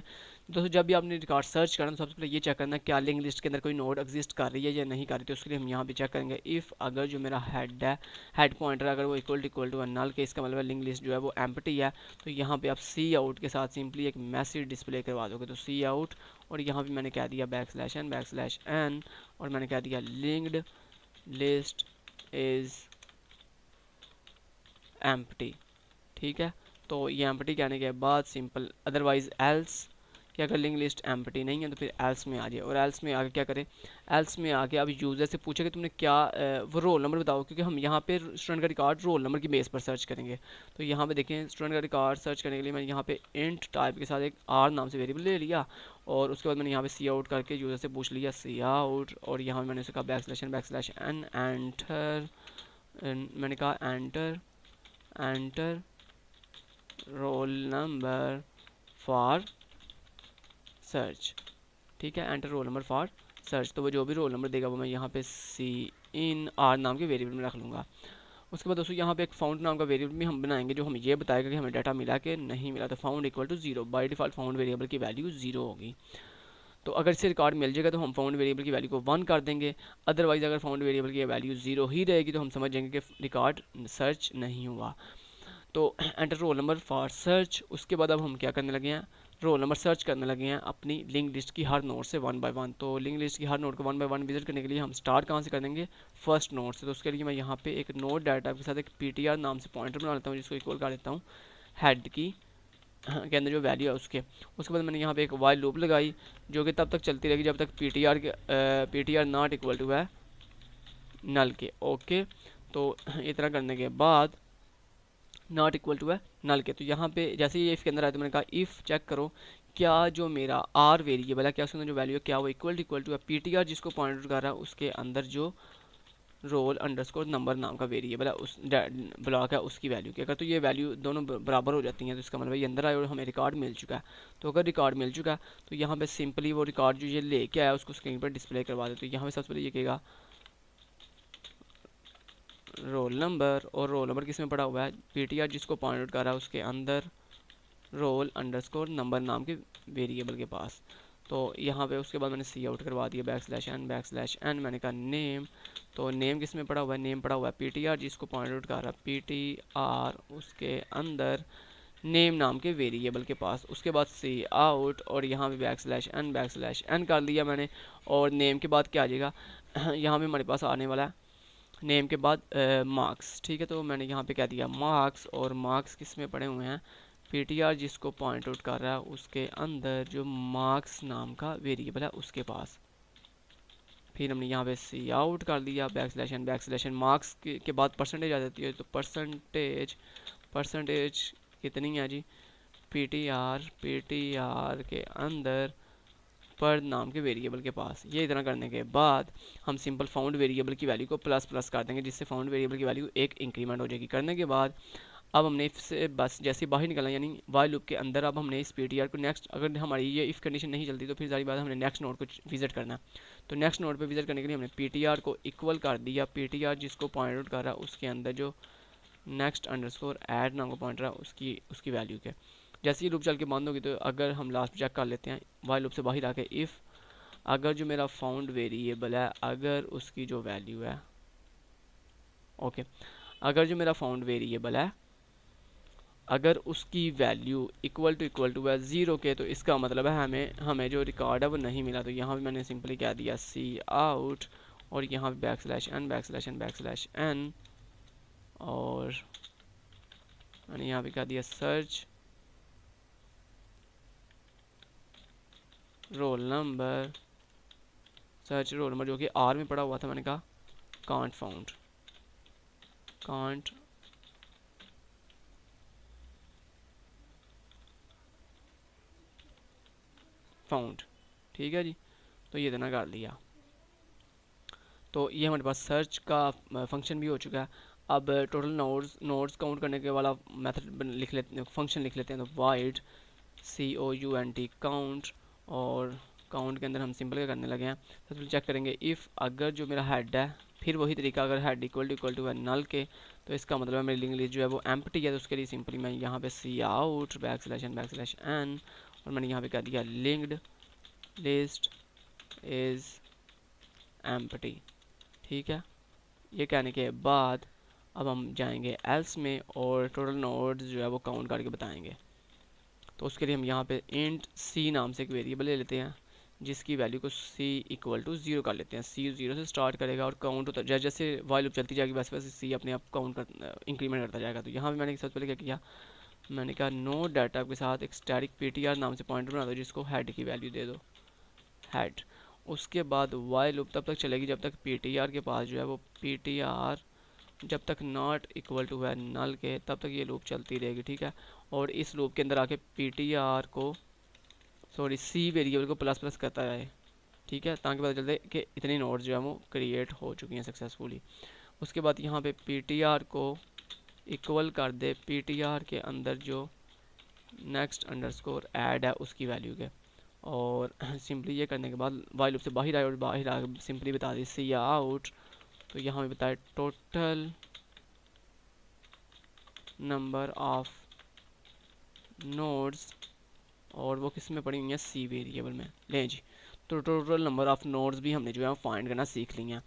दोस्तों, जब भी आपने रिकॉर्ड सर्च करना तो सबसे पहले ये चेक करना क्या लिंक लिस्ट के अंदर कोई नोड एग्जिस्ट कर रही है या नहीं कर रही। तो उसके लिए हम यहाँ पे चेक करेंगे इफ़ अगर जो मेरा हेड है, हेड पॉइंटर अगर वो इक्वल टू नल के, इसका मतलब लिंक लिस्ट जो है वो एम्प्टी है। तो यहाँ पे आप सी आउट के साथ सिंपली एक मैसेज डिस्प्ले करवा दोगे। तो सी आउट, और यहाँ पे मैंने कह दिया \n और मैंने कह दिया लिंक्ड लिस्ट इज़ एम्प्टी। ठीक है, तो ये एम्प्टी कहने के बाद सिंपल अदरवाइज एल्स कि अगर लिंक लिस्ट एम्प्टी नहीं है तो फिर एल्स में आ जाए। और एल्स में आके क्या करें, एल्स में आके अब यूज़र से पूछे कि तुमने क्या वो रोल नंबर बताओ, क्योंकि हम यहाँ पे स्टूडेंट का रिकॉर्ड रोल नंबर की बेस पर सर्च करेंगे। तो यहाँ पे देखें स्टूडेंट का रिकॉर्ड सर्च करने के लिए मैंने यहाँ पे इंट टाइप के साथ एक आर नाम से वेरिएबल ले लिया, और उसके बाद मैंने यहाँ पे सी आउट करके यूज़र से पूछ लिया सी आउट, और यहाँ मैंने उसे कहा \n एंटर, मैंने कहा enter roll number for search. ठीक है, enter roll number for search. तो वो जो भी रोल नंबर देगा वो मैं यहाँ पे CIN नाम के वेरिएबल में रख लूँगा। उसके बाद दोस्तों यहाँ पे एक फाउंड नाम का वेरिएबल भी हम बनाएंगे जो हमें ये बताएगा कि हमें डाटा मिला कि नहीं मिला। तो found equal to 0, by default found variable की वैल्यू 0 होगी। तो अगर इससे रिकॉर्ड मिल जाएगा तो हम फाउंड वेरिएबल की वैल्यू को 1 कर देंगे, अदरवाइज अगर फाउंड वेरिएबल की वैल्यू 0 ही रहेगी तो हम समझ जाएंगे कि रिकॉर्ड सर्च नहीं हुआ। तो enter roll number for search. उसके बाद अब हम क्या करने लगे हैं, रोल नंबर सर्च करने लगे हैं अपनी लिंक लिस्ट की हर नोड से 1 बाय 1। तो लिंक लिस्ट की हर नोड को 1 बाय 1 विजिट करने के लिए हम स्टार्ट कहाँ से कर देंगे, फर्स्ट नोड से। तो उसके लिए मैं यहाँ पे एक नोड डाटा के साथ एक पीटीआर नाम से पॉइंटर बना लेता हूँ, जिसको इक्वल कर देता हूँ हेड की के अंदर जो वैल्यू है उसके। उसके बाद मैंने यहाँ पे एक वाइल लूप लगाई जो कि तब तक चलती रहेगी जब तक पीटीआर नॉट इक्वल टू है नल के। ओके, तो इतना करने के बाद नॉट इक्वल टू है नल के। तो यहाँ पे जैसे ही इफ़ के अंदर आया तो मैंने कहा इफ़ चेक करो क्या जो मेरा आर वेरिएबल है क्या उसके अंदर जो वैल्यू है क्या वो इक्वल टू है पीटीआर जिसको पॉइंट कर रहा है उसके अंदर जो रोल अंडरस्कोर नंबर नाम का वेरिएबल है उस ब्लॉक है उसकी वैल्यू की। अगर तो ये वैल्यू दोनों बराबर हो जाती हैं तो इसका मतलब ये अंदर आए और हमें रिकॉर्ड मिल चुका है। तो अगर रिकॉर्ड मिल चुका है तो यहाँ पे सिंपली वो रिकॉर्ड जो ये लेके आया उसको स्क्रीन पर डिस्प्ले करवा दे। तो यहाँ पे सबसे पहले ये कहेगा रोल नंबर, और रोल नंबर किस में पड़ा हुआ है पीटीआर जिसको पॉइंट आउट कर रहा है उसके अंदर रोल अंडरस्कोर नंबर नाम के वेरिएबल के पास। तो यहाँ पे उसके बाद मैंने सी आउट करवा दिया /n मैंने कहा नेम। तो नेम किस में पड़ा हुआ है, नेम पड़ा हुआ है PTR, जिसको पॉइंट आउट कर रहा है PTR, उसके अंदर नेम नाम के वेरिएबल के पास। उसके बाद सी आउट और यहाँ पे /n कर लिया मैंने। और नेम के बाद क्या आ जाएगा यहाँ पे हमारे पास आने वाला है नेम के बाद मार्क्स। ठीक है, तो मैंने यहाँ पे क्या दिया मार्क्स, और मार्क्स किस में पड़े हुए हैं PTR, जिसको पॉइंट आउट कर रहा है उसके अंदर जो मार्क्स नाम का वेरिएबल है उसके पास। फिर हमने यहाँ पे सी आउट कर दिया /n मार्क्स के बाद परसेंटेज आ जाती है। तो परसेंटेज कितनी है जी PTR के अंदर पर नाम के वेरिएबल के पास। ये इतना करने के बाद हम सिंपल फाउंड वेरिएबल की वैल्यू को प्लस कर देंगे, जिससे फाउंड वेरिएबल की वैल्यू एक इंक्रीमेंट हो जाएगी। करने के बाद अब हमने इफ से बस जैसे बाहर निकलना, यानी वाइल लूप के अंदर अब हमने इस PTR को नेक्स्ट, अगर हमारी ये इफ़ कंडीशन नहीं चलती तो फिर सारी बात हमने नेक्स्ट नोड को विजिट करना। तो नेक्स्ट नोड पे विजिट करने के लिए हमने PTR को इक्वल कर दिया PTR, जिसको पॉइंट आउट कर रहा है उसके अंदर जो नेक्स्ट अंडरस्कोर ऐड नाम को पॉइंट रहा है उसकी वैल्यू के। जैसे ही लूप चल के बंद होगी तो अगर हम लास्ट चेक कर लेते हैं वाइल लूप से बाहर आके, इफ़ अगर जो मेरा फाउंड वेरिएबल है अगर उसकी जो वैल्यू है ओके, अगर जो मेरा फाउंड वेरिएबल है अगर उसकी वैल्यू इक्वल टू है 0 के, तो इसका मतलब है हमें जो रिकॉर्ड है वो नहीं मिला। तो यहाँ पे मैंने सिंपली क्या दिया सी आउट और यहाँ पे /n और मैंने यहाँ पे क्या दिया सर्च रोल नंबर जो कि R में पड़ा हुआ था। मैंने कहा कांट फाउंड। ठीक है जी, तो ये इतना कर लिया। तो ये हमारे पास सर्च का फंक्शन भी हो चुका है। अब टोटल नोड्स काउंट करने के वाला मेथड लिख लेते हैं, फंक्शन लिख लेते हैं। तो वाइड COUNT काउंट, और काउंट के अंदर हम सिंपल क्या करने लगे हैं, सबसे पहले चेक करेंगे इफ़ अगर जो मेरा हेड है, फिर वही तरीका अगर हेड इक्वल टू है नल के, तो इसका मतलब है मेरी लिंक लिस्ट जो है वो एम्प्टी है। तो उसके लिए सिंपली मैं यहाँ पे सी आउट /n और मैंने यहाँ पे क्या दिया लिंक्ड लिस्ट इज़ एम्प्टी। ठीक है, ये कहने के बाद अब हम जाएंगे एल्स में और टोटल नोड्स जो है वो काउंट करके बताएंगे। तो उसके लिए हम यहाँ पे इंट c नाम से एक वेरिएबल ले लेते हैं, जिसकी वैल्यू को c = 0 कर लेते हैं। c 0 से स्टार्ट करेगा और काउंट होता जैसे जैसे वाइल लूप चलती जाएगी वैसे वैसे c अपने आप काउंट इंक्रीमेंट करता जाएगा। तो यहाँ पे मैंने सबसे पहले क्या किया, मैंने कहा नो डाटा के साथ एक स्टैटिक PTR नाम से पॉइंटर बना दो, जिसको हेड की वैल्यू दे दो हेड। उसके बाद वाइल लूप तब तक चलेगी जब तक PTR के पास जो है वो PTR जब तक नॉट इक्वल टू है नल के, तब तक ये लूप चलती रहेगी। ठीक है, और इस लूप के अंदर आके PTR को C वेरिएबल को प्लस करता रहे। ठीक है, ताकि पता चलते कि इतनी नोड्स जो है वो क्रिएट हो चुकी हैं सक्सेसफुली। उसके बाद यहाँ पे PTR को इक्वल कर दे PTR के अंदर जो नेक्स्ट अंडरस्कोर ऐड है उसकी वैल्यू के। और सिंपली ये करने के बाद वाइल लूप से बाहर आए और बाहर आके सिंपली बता दी सी आउट। तो यहाँ पे बताए टोटल नंबर ऑफ नोड्स, और वो किस में पड़ी हुई है C वेरिएबल में। लें जी, तो टोटल नंबर ऑफ नोड्स भी हमने जो है फाइंड करना सीख ली हैं।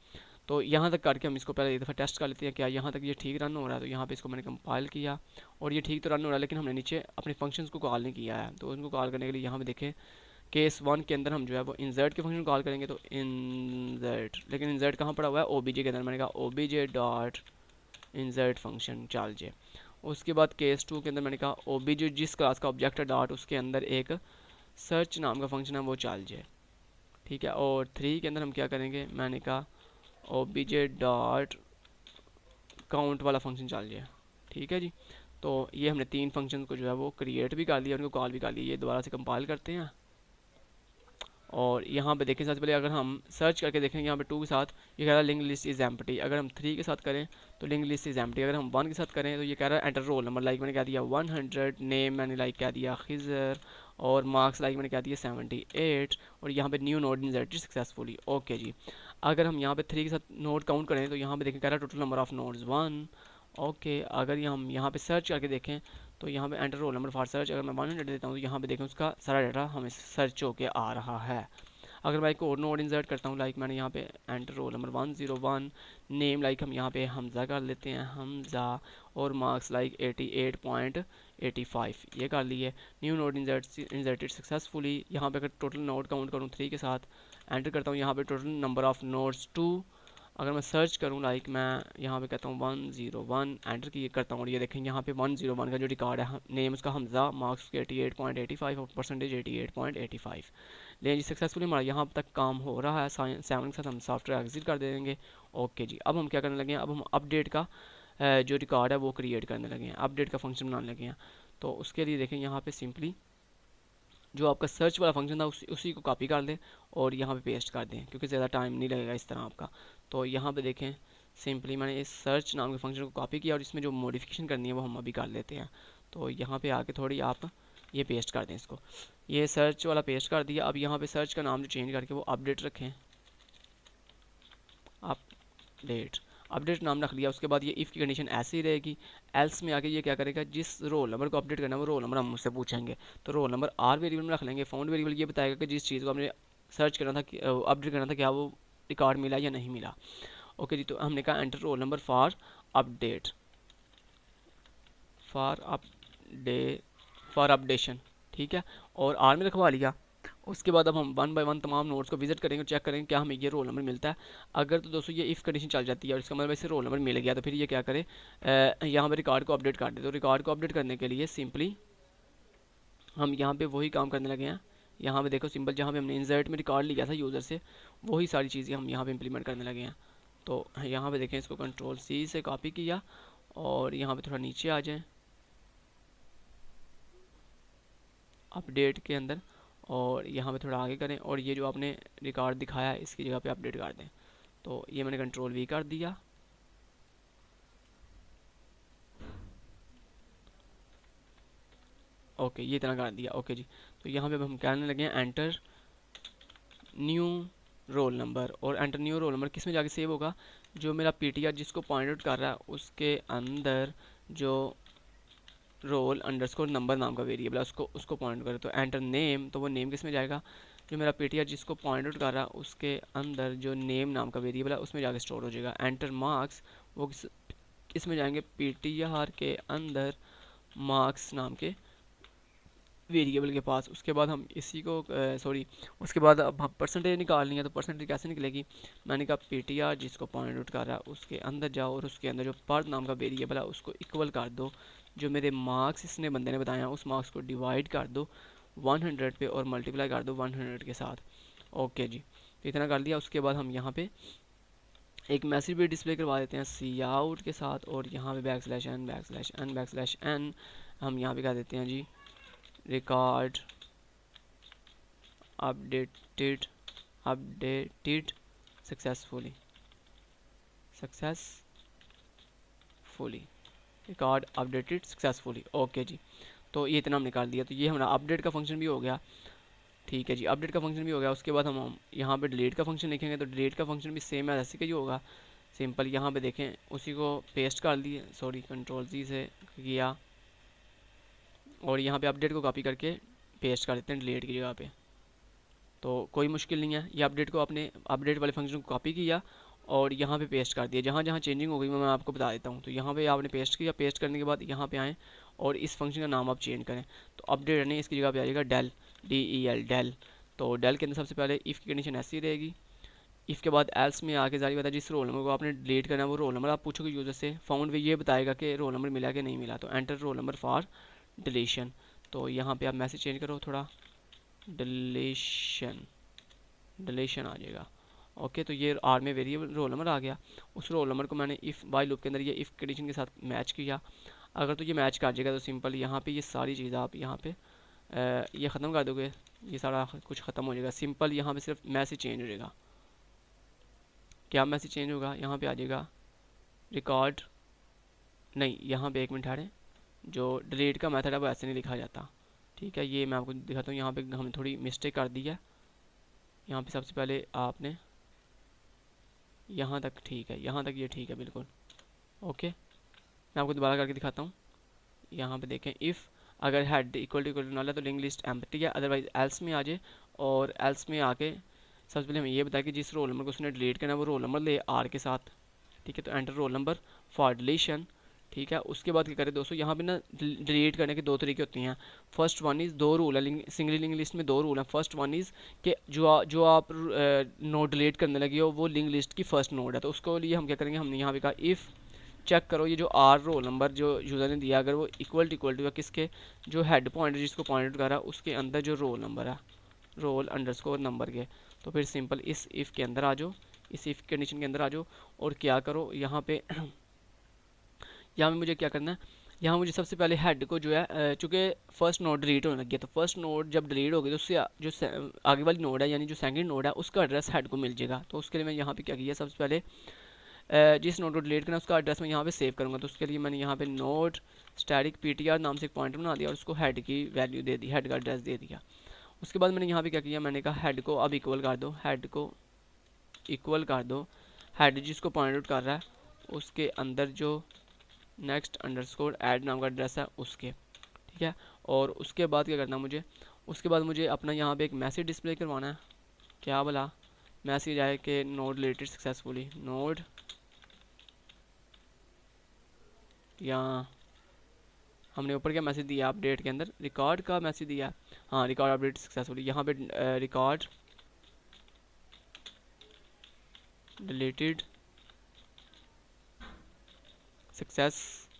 तो यहाँ तक करके हम इसको पहले एक दफ़ा टेस्ट कर लेते हैं क्या यहाँ तक ये ठीक रन हो रहा है। तो यहाँ पे इसको मैंने कंपाइल किया और ये ठीक तो रन हो रहा है, लेकिन हमने नीचे अपने फंक्शंस को कॉल नहीं किया है। तो उनको कॉल करने के लिए यहाँ पे देखें केस 1 के अंदर हम जो है वो इंसर्ट के फंक्शन कॉल करेंगे। तो इंसर्ट, लेकिन इंसर्ट कहाँ पड़ा हुआ है OBJ के अंदर। मैंने कहा OBJ डॉट इंसर्ट फंक्शन चल जाए। उसके बाद केस 2 के अंदर मैंने कहा OBJ जिस क्लास का ऑब्जेक्ट है डॉट उसके अंदर एक सर्च नाम का फंक्शन है वो चल जाए। ठीक है, और 3 के अंदर हम क्या करेंगे, मैंने कहा OBJ डॉट काउंट वाला फंक्शन चल जाए। ठीक है जी, तो ये हमने 3 फंक्शन को जो है वो क्रिएट भी कर लिया, उनको कॉल भी कर लिया। ये दोबारा से कंपाइल करते हैं और यहाँ पे देखें सबसे पहले अगर हम सर्च करके देखेंगे यहाँ पे 2 के साथ ये कह रहा है लिंक लिस्ट इज़ एम्प्टी। अगर हम 3 के साथ करें तो लिंक लिस्ट इज़ एम्प्टी। अगर हम 1 के साथ करें तो ये कह रहा है एंटर रोल नंबर, लाइक मैंने क्या दिया 100, नेम मैंने लाइक क्या दिया खिजर, और मार्क्स लाइक मैंने क्या दिया 78, और यहाँ पे new node inserted successfully. Okay जी, अगर हम यहाँ पे 3 के साथ नोड काउंट करें तो यहाँ पे देखें कह रहा है total number of nodes 1, okay अगर ये हम यहाँ पे सर्च करके देखें तो यहाँ पे enter roll number for search, अगर मैं 100 देता हूँ तो यहाँ पे देखें उसका सारा डाटा हमें सर्च होके आ रहा है। अगर मैं एक और नोड इंसर्ट करता हूँ, लाइक मैंने यहाँ पे enter roll number 101, name like हम यहाँ पे हमज़ा कर लेते हैं, हमज़ा, और मार्क्स लाइक 88.85 ये कर लिए। New node inserted successfully. यहाँ पे अगर टोटल नोड काउंट करूँ 3 के साथ, एंटर करता हूँ यहाँ पे टोटल नंबर ऑफ नोड्स 2। अगर मैं सर्च करूँ लाइक मैं यहाँ पे कहता हूँ 101, एंटर की करता हूँ और ये देखें यहाँ पे 101 का जो रिकॉर्ड है, नेम उसका हमज़ा, मार्क्स 88.85 और परसेंटेज 88.85। लेकिन जी सक्सेसफुली हमारा यहाँ तक काम हो रहा है। 7 के साथ हम सॉफ्टवेयर एग्जिट कर देंगे। ओके जी, अब हम क्या करने लगे हैं, अब हम अपडेट का जो रिकॉर्ड है वो क्रिएट करने लगे हैं, अपडेट का फंक्शन बनाने लगे हैं। तो उसके लिए देखें यहाँ पे सिंपली जो आपका सर्च वाला फंक्शन था उसी को कॉपी कर लें और यहाँ पे पेस्ट कर दें, क्योंकि ज़्यादा टाइम नहीं लगेगा इस तरह आपका। तो यहाँ पे देखें सिंपली मैंने इस सर्च नाम के फंक्शन को कॉपी किया और इसमें जो मॉडिफिकेशन करनी है वो हम अभी कर लेते हैं। तो यहाँ पे आके थोड़ी आप ये पेस्ट कर दें इसको, ये सर्च वाला पेस्ट कर दिया। अब यहाँ पे सर्च का नाम जो चेंज करके वो अपडेट रखें, अपडेट, अपडेट नाम रख लिया। उसके बाद ये इफ़ की कंडीशन ऐसे ही रहेगी। एल्स में आके ये क्या करेगा, जिस रोल नंबर को अपडेट करना है वो रोल नंबर हम मुझसे पूछेंगे, तो रोल नंबर आर वेरिएबल में रख लेंगे। फाउंड वेरिएबल ये बताएगा कि जिस चीज़ को हमने सर्च करना था, अपडेट करना था, क्या वो रिकॉर्ड मिला या नहीं मिला। ओके जी, तो हमने कहा enter roll number for update, for अपडे for updation, ठीक है, और आर में रखवा लिया। उसके बाद अब हम 1 बाय 1 तमाम नोट्स को विजिट करेंगे, चेक करेंगे क्या हमें ये रोल नंबर मिलता है। अगर तो दोस्तों ये इफ़ कंडीशन चल जाती है और इसका मतलब इसे रोल नंबर मिल गया, तो फिर ये क्या करे, यहाँ पर रिकॉर्ड को अपडेट कर दे। तो रिकॉर्ड को अपडेट करने के लिए सिंपली हम यहाँ पे वही काम करने लगे हैं। यहाँ पे देखो सिंपल, जहाँ पे हमने इंसर्ट में रिकॉर्ड लिया था यूज़र से, वही सारी चीज़ें हम यहाँ पे इम्प्लीमेंट करने लगे हैं। तो यहाँ पे देखें, इसको कंट्रोल C से कॉपी किया और यहाँ पे थोड़ा नीचे आ जाएं अपडेट के अंदर, और यहाँ पे थोड़ा आगे करें और ये जो आपने रिकॉर्ड दिखाया है इसकी जगह पे अपडेट कर दें। तो ये मैंने कंट्रोल V कर दिया। ओके, ये इतना कर दिया। ओके जी, तो यहाँ पे हम कहने लगे हैं एंटर न्यू रोल नंबर, और एंटर न्यू रोल नंबर किस में जाके सेव होगा, जो मेरा PTR जिसको पॉइंट आउट कर रहा है उसके अंदर जो रोल अंडरस्कोर नंबर नाम का वेरिएबल है उसको पॉइंट करे। तो एंटर नेम, तो वो नेम किस में जाएगा, जो मेरा PTR जिसको पॉइंट आउट कर रहा है उसके अंदर जो नेम नाम का वेरिएबल है उसमें जाके स्टोर हो जाएगा। एंटर मार्क्स, वो किस में जाएंगे, PTR के अंदर मार्क्स नाम के वेरिएबल के पास। उसके बाद हम इसी को उसके बाद अब हम परसेंटेज निकालनी है। तो परसेंटेज कैसे निकलेगी, मैंने कहा PTR जिसको पॉइंट आउट कर रहा है उसके अंदर जाओ और उसके अंदर जो पर नाम का वेरिएबल है उसको इक्वल कर दो, जो मेरे मार्क्स इसने बंदे ने बताया उस मार्क्स को डिवाइड कर दो 100 पे और मल्टीप्लाई कर दो 100 के साथ। ओके जी, तो इतना कर लिया। उसके बाद हम यहाँ पे एक मैसेज भी डिस्प्ले करवा देते हैं सी आउट के साथ, और यहाँ पे \n हम यहाँ पे क्या देते हैं जी, record updated successfully record updated successfully. Okay जी, तो ये इतना हम निकाल दिया। तो ये हमारा अपडेट का फंक्शन भी हो गया। ठीक है जी, अपडेट का फंक्शन भी हो गया। उसके बाद हम यहाँ पे डिलीट का फंक्शन लिखेंगे, तो डिलीट का फंक्शन भी सेम है ऐसे का ही होगा। सिंपल यहाँ पे देखें उसी को पेस्ट कर दिए, कंट्रोल C से किया, और यहाँ पे अपडेट को कॉपी करके पेस्ट कर देते हैं डिलीट की जगह पे। तो कोई मुश्किल नहीं है, ये अपडेट को आपने अपडेट वाले फंक्शन को कॉपी किया और यहाँ पे पेस्ट कर दिया। जहाँ जहाँ चेंजिंग हो गई मैं आपको बता देता हूँ। तो यहाँ पे आपने पेस्ट किया, पेस्ट करने के बाद यहाँ पे आएँ और इस फंक्शन का नाम आप चेंज करें। तो अपडेट नहीं, इसकी जगह पे आ जाएगा डेल, DEL। तो डेल के अंदर सबसे पहले इफ़ की कंडीशन ऐसी रहेगी। इफ़ के बाद एल्स में आके जारी बता, जिस रोल नंबर को आपने डिलीट करना है वो रोल नंबर आप पूछोगे यूज़र से, फाउंड में ये बताएगा कि रोल नंबर मिला कि नहीं मिला। तो enter roll number for deletion, तो यहाँ पे आप मैसेज चेंज करो थोड़ा, डिलीशन आ जाएगा। ओके, तो ये आर में वेरिएबल रोल नंबर आ गया। उस रोल नंबर को मैंने इफ़ वाइल लूप के अंदर ये इफ़ कंडीशन के साथ मैच किया। अगर तो ये मैच कर जाएगा तो सिंपल यहाँ पे ये सारी चीज़ें आप यहाँ पे ये ख़त्म कर दोगे, ये सारा कुछ ख़त्म हो जाएगा। सिंपल यहाँ पे सिर्फ मैसेज चेंज हो जाएगा। क्या मैसेज चेंज होगा, यहाँ पे आ जाएगा रिकॉर्ड, नहीं यहाँ पे एक मिनट ठहरें, जो डिलीट का मेथड है वो ऐसे नहीं लिखा जाता। ठीक है, ये मैं आपको दिखाता हूँ। यहाँ पे हमने थोड़ी मिस्टेक कर दी है। यहाँ पे सबसे पहले आपने यहाँ तक ठीक है, यहाँ तक ये ठीक है बिल्कुल। ओके, मैं आपको दोबारा करके दिखाता हूँ। यहाँ पे देखें, इफ़ अगर हेड इक्वल टू नल है तो लिंक लिस्ट एम्प्टी है, अदरवाइज एल्स में आ जाए। और एल्स में आके सबसे पहले हमें ये बताया कि जिस रोल नंबर को उसने डिलीट करना है वो रोल नंबर ले आर के साथ। ठीक है, तो enter roll number for deletion. ठीक है, उसके बाद क्या करें दोस्तों, यहाँ पे ना डिलीट करने के दो तरीके होते हैं। फर्स्ट वन इज़, दो रूल है सिंगल लिंक लिस्ट में, दो रूल हैं। फर्स्ट वन इज़ कि जो आप नोड डिलीट करने लगे हो वो लिंक लिस्ट की फर्स्ट नोड है, तो उसको लिए हम क्या करेंगे, हमने यहाँ पे कहा इफ़ चेक करो ये जो आर रोल नंबर जो यूज़र ने दिया अगर वो इक्वल टू किसके, जो हेड पॉइंटर जिसको पॉइंट करा उसके अंदर जो रोल नंबर है, रोल अंडरस्कोर नंबर के। तो फिर सिंपल इस इफ़ के अंदर आ जाओ, इस इफ़ कंडीशन के अंदर आ जाओ और क्या करो यहाँ पे यहाँ पे मुझे क्या करना है, यहाँ मुझे सबसे पहले हेड को जो है, चूँकि फर्स्ट नोड डिलीट होने लग गया, तो फर्स्ट नोड जब डिलीट होगी तो उससे जो आगे वाली नोड है यानी जो सेकंड नोड है उसका एड्रेस हेड को मिल जाएगा। तो उसके लिए मैं यहाँ पे क्या किया, सबसे पहले जिस नोड को डिलीट करना है उसका एड्रेस मैं यहाँ पे सेव करूँगा। तो उसके लिए मैंने यहाँ पे नोड स्टैटिक पीटीआर नाम से एक पॉइंटर बना दिया और उसको हेड की वैल्यू दे दी, हेड का एड्रेस दे दिया। उसके बाद मैंने यहाँ पे क्या किया, मैंने कहा हेड को अब इक्वल कर दो, हेड को इक्वल कर दो, हेड जिसको पॉइंट आउट कर रहा है उसके अंदर जो नेक्स्ट अंडरस्कोर ऐड नाम का एड्रेस है उसके। ठीक है, और उसके बाद क्या करना मुझे, उसके बाद मुझे अपना यहाँ पे एक मैसेज डिस्प्ले करवाना है। क्या बोला, मैसेज आए कि नोड रिलेटेड सक्सेसफुली, नोड या हमने ऊपर क्या मैसेज दिया अपडेट के अंदर, रिकॉर्ड का मैसेज दिया। हाँ, रिकॉर्ड अपडेट सक्सेसफुली, यहाँ पे रिकॉर्ड डिलीटेड सक्सेसफुली।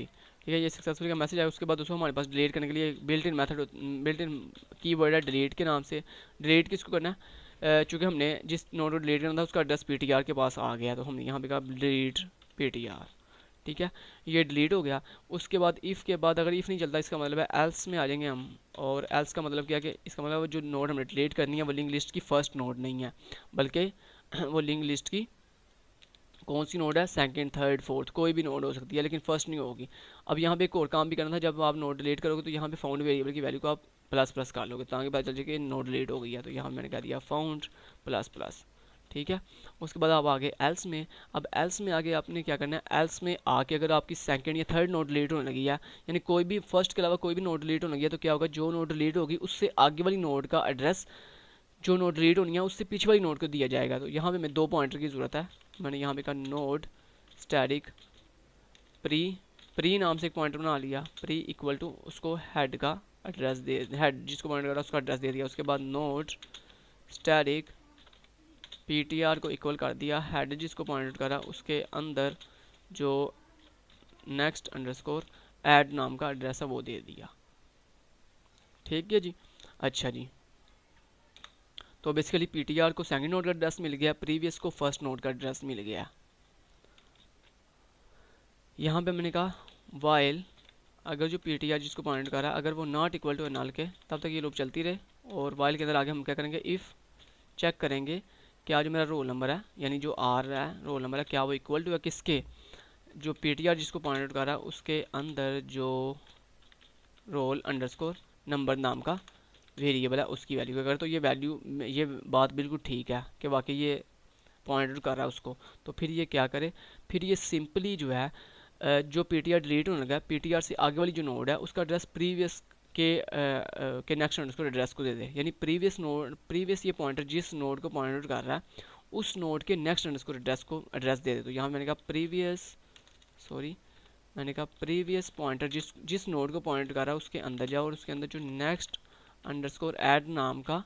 ठीक है, ये सक्सेसफुली का मैसेज आया। उसके बाद दोस्तों हमारे पास डिलीट करने के लिए built in method, built in keyword है डिलीट के नाम से। डिलीट किसको करना है, चूँकि हमने जिस नोड को डिलीट करना था उसका एड्रेस पीटीआर के पास आ गया तो हमने यहाँ पे कहा डिलीट पीटीआर। ठीक है, ये डिलीट हो गया। उसके बाद इफ़ के बाद अगर इफ़ नहीं चलता इसका मतलब है एल्स में आ जाएंगे हम। और एल्स का मतलब क्या है कि इसका मतलब जो नोड हमने डिलीट करनी है वो लिंक लिस्ट की फर्स्ट नोड नहीं है, बल्कि वो लिंक लिस्ट की कौन सी नोड है, सेकंड थर्ड फोर्थ कोई भी नोड हो सकती है लेकिन फर्स्ट नहीं होगी। अब यहाँ पे एक और काम भी करना था, जब आप नोड डिलीट करोगे तो यहाँ पे फाउंड वेरिएबल की वैल्यू को आप प्लस प्लस कर लोगे ताकि पता चल जाए कि नोड डिलीट हो गई है। तो यहाँ मैंने कह दिया फाउंड प्लस प्लस। ठीक है, उसके बाद आप आगे एल्स में। अब एल्स में आगे आपने क्या करना है, एल्स में आके अगर आपकी सेकंड या थर्ड नोड डिलीट होने लगी है, यानी कोई भी फर्स्ट के अलावा कोई भी नोड डिलीट होने लगी है, तो क्या होगा, जो नोड डिलीट होगी उससे आगे वाली नोड का एड्रेस जो नोड डिलीट होनी है उससे पीछे वाली नोड को दिया जाएगा। तो यहाँ पे मैं दो पॉइंटर की ज़रूरत है, मैंने यहाँ पे कहा नोड स्टैटिक प्री, प्री नाम से एक पॉइंटर बना लिया, प्री इक्वल टू उसको हेड का एड्रेस दे, हेड जिसको पॉइंट कर रहा है उसका एड्रेस दे दिया। उसके बाद नोड स्टैटिक पीटीआर को इक्वल कर दिया, हेड जिसको पॉइंट करा उसके अंदर जो नेक्स्ट अंडरस्कोर ऐड नाम का एड्रेस है वो दे दिया। ठीक है जी, अच्छा जी। तो बेसिकली पीटीआर को सेकंड नोड का एड्रेस मिल गया, प्रीवियस को फर्स्ट नोड का एड्रेस मिल गया। यहाँ पे मैंने कहा वाइल अगर जो पीटीआर जिसको पॉइंट कर रहा है अगर वो नॉट इक्वल टू नल के, तब तक ये लूप चलती रहे। और वाइल के अंदर आगे हम क्या करेंगे, इफ़ चेक करेंगे क्या जो मेरा रोल नंबर है यानी जो आर है रोल नंबर है क्या वो इक्वल टू है किसके, जो पीटीआर जिसको पॉइंट कर रहा है उसके अंदर जो रोल अंडरस्कोर नंबर नाम का वेरिएबल है उसकी वैल्यू अगर, तो ये वैल्यू, ये बात बिल्कुल ठीक है कि वाकई ये पॉइंट कर रहा है उसको। तो फिर ये क्या करे, फिर ये सिंपली जो है जो पीटीआर डिलीट होने लगा, पीटीआर से आगे वाली जो नोड है उसका एड्रेस प्रीवियस के नेक्स्ट अंडरस्कोर एड्रेस को दे दे। यानी प्रीवियस नोड, प्रीवियस ये पॉइंटर जिस नोड को पॉइंट आउट कर रहा है उस नोड के नेक्स्ट अंडरस्कोर एड्रेस को एड्रेस दे दे। तो यहाँ मैंने कहा प्रीवियस, सॉरी मैंने कहा प्रीवियस पॉइंटर जिस नोड को पॉइंट कर रहा है उसके अंदर जाओ और उसके अंदर जो नेक्स्ट अंडरस्कोर ऐड नाम का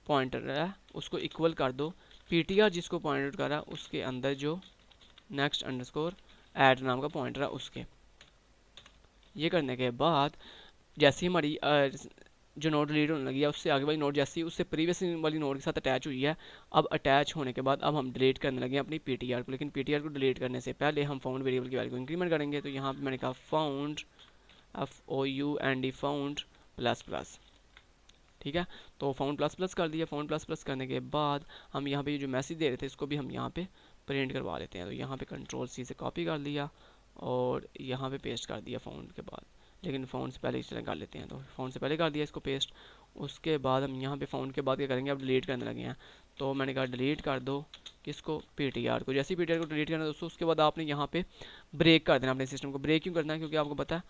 पॉइंटर है उसको इक्वल कर दो पीटीआर जिसको पॉइंट आउट कर रहा है उसके अंदर जो नेक्स्ट अंडरस्कोर ऐड नाम का पॉइंटर है उसके। ये करने के बाद जैसे ही हमारी जो नोड डिलीट होने लगी है उससे आगे वाली नोड जैसी उससे प्रीवियस वाली नोड के साथ अटैच हुई है, अब अटैच होने के बाद अब हम डिलीट करने लगे अपनी पीटीआर को। लेकिन पीटीआर को डिलीट करने से पहले हम फाउंड वेरिएबल की वैल्यू को इंक्रीमेंट करेंगे। तो यहाँ पे मैंने कहा found FOUND found plus plus. ठीक है, तो फाउंड प्लस प्लस कर दिया। फाउंड प्लस प्लस करने के बाद हम यहाँ पे जो मैसेज दे रहे थे इसको भी हम यहाँ पे प्रिंट करवा लेते हैं। तो यहाँ पे Ctrl+C से कॉपी कर लिया और यहाँ पे पेस्ट कर दिया फाउंड के बाद, लेकिन फाउंड से पहले इस तरह कर लेते हैं। तो फाउंड से पहले कर दिया इसको पेस्ट। उसके बाद हम यहाँ पे फाउंड के बाद क्या करेंगे, अब डिलीट करने लगे हैं। तो मैंने कहा डिलीट कर दो किसको, पीटीआर को। जैसे ही पीटीआर को डिलीट करना है दोस्तों, उसके बाद आपने यहाँ पे ब्रेक कर देना अपने सिस्टम को। ब्रेक क्यों करना है, क्योंकि आपको पता है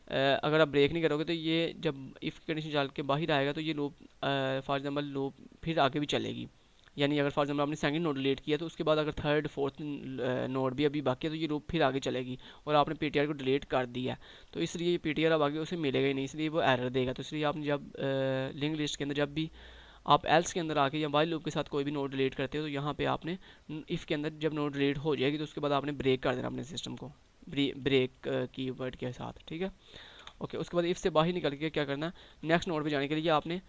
अगर आप ब्रेक नहीं करोगे तो ये जब इफ़ कंडीशन डाल के बाहर आएगा तो ये लूप फॉर एग्जांपल लूप फिर आगे भी चलेगी। यानी अगर फॉर एग्जांपल आपने सेकंड नोड डिलीट किया तो उसके बाद अगर थर्ड फोर्थ नोड भी अभी बाकी है तो ये लूप फिर आगे चलेगी, और आपने पीटीआर को डिलीट कर दिया तो इसलिए ये पीटीआर अब आगे उसे मिलेगा ही नहीं, इसलिए वो एरर देगा। तो इसलिए आपने जब लिंक लिस्ट के अंदर जब भी आप एल्स के अंदर आके या वाइल लूप के साथ कोई भी नोड डिलीट करते हो तो यहाँ पे आपने इफ़ के अंदर जब नोड डिलीट हो जाएगी तो उसके बाद आपने ब्रेक कर देना अपने सिस्टम को, ब्रेक कीवर्ड के साथ, ठीक है। ओके, उसके बाद इफ़ से बाहर निकल के क्या करना, नेक्स्ट नोड पे जाने के लिए आपने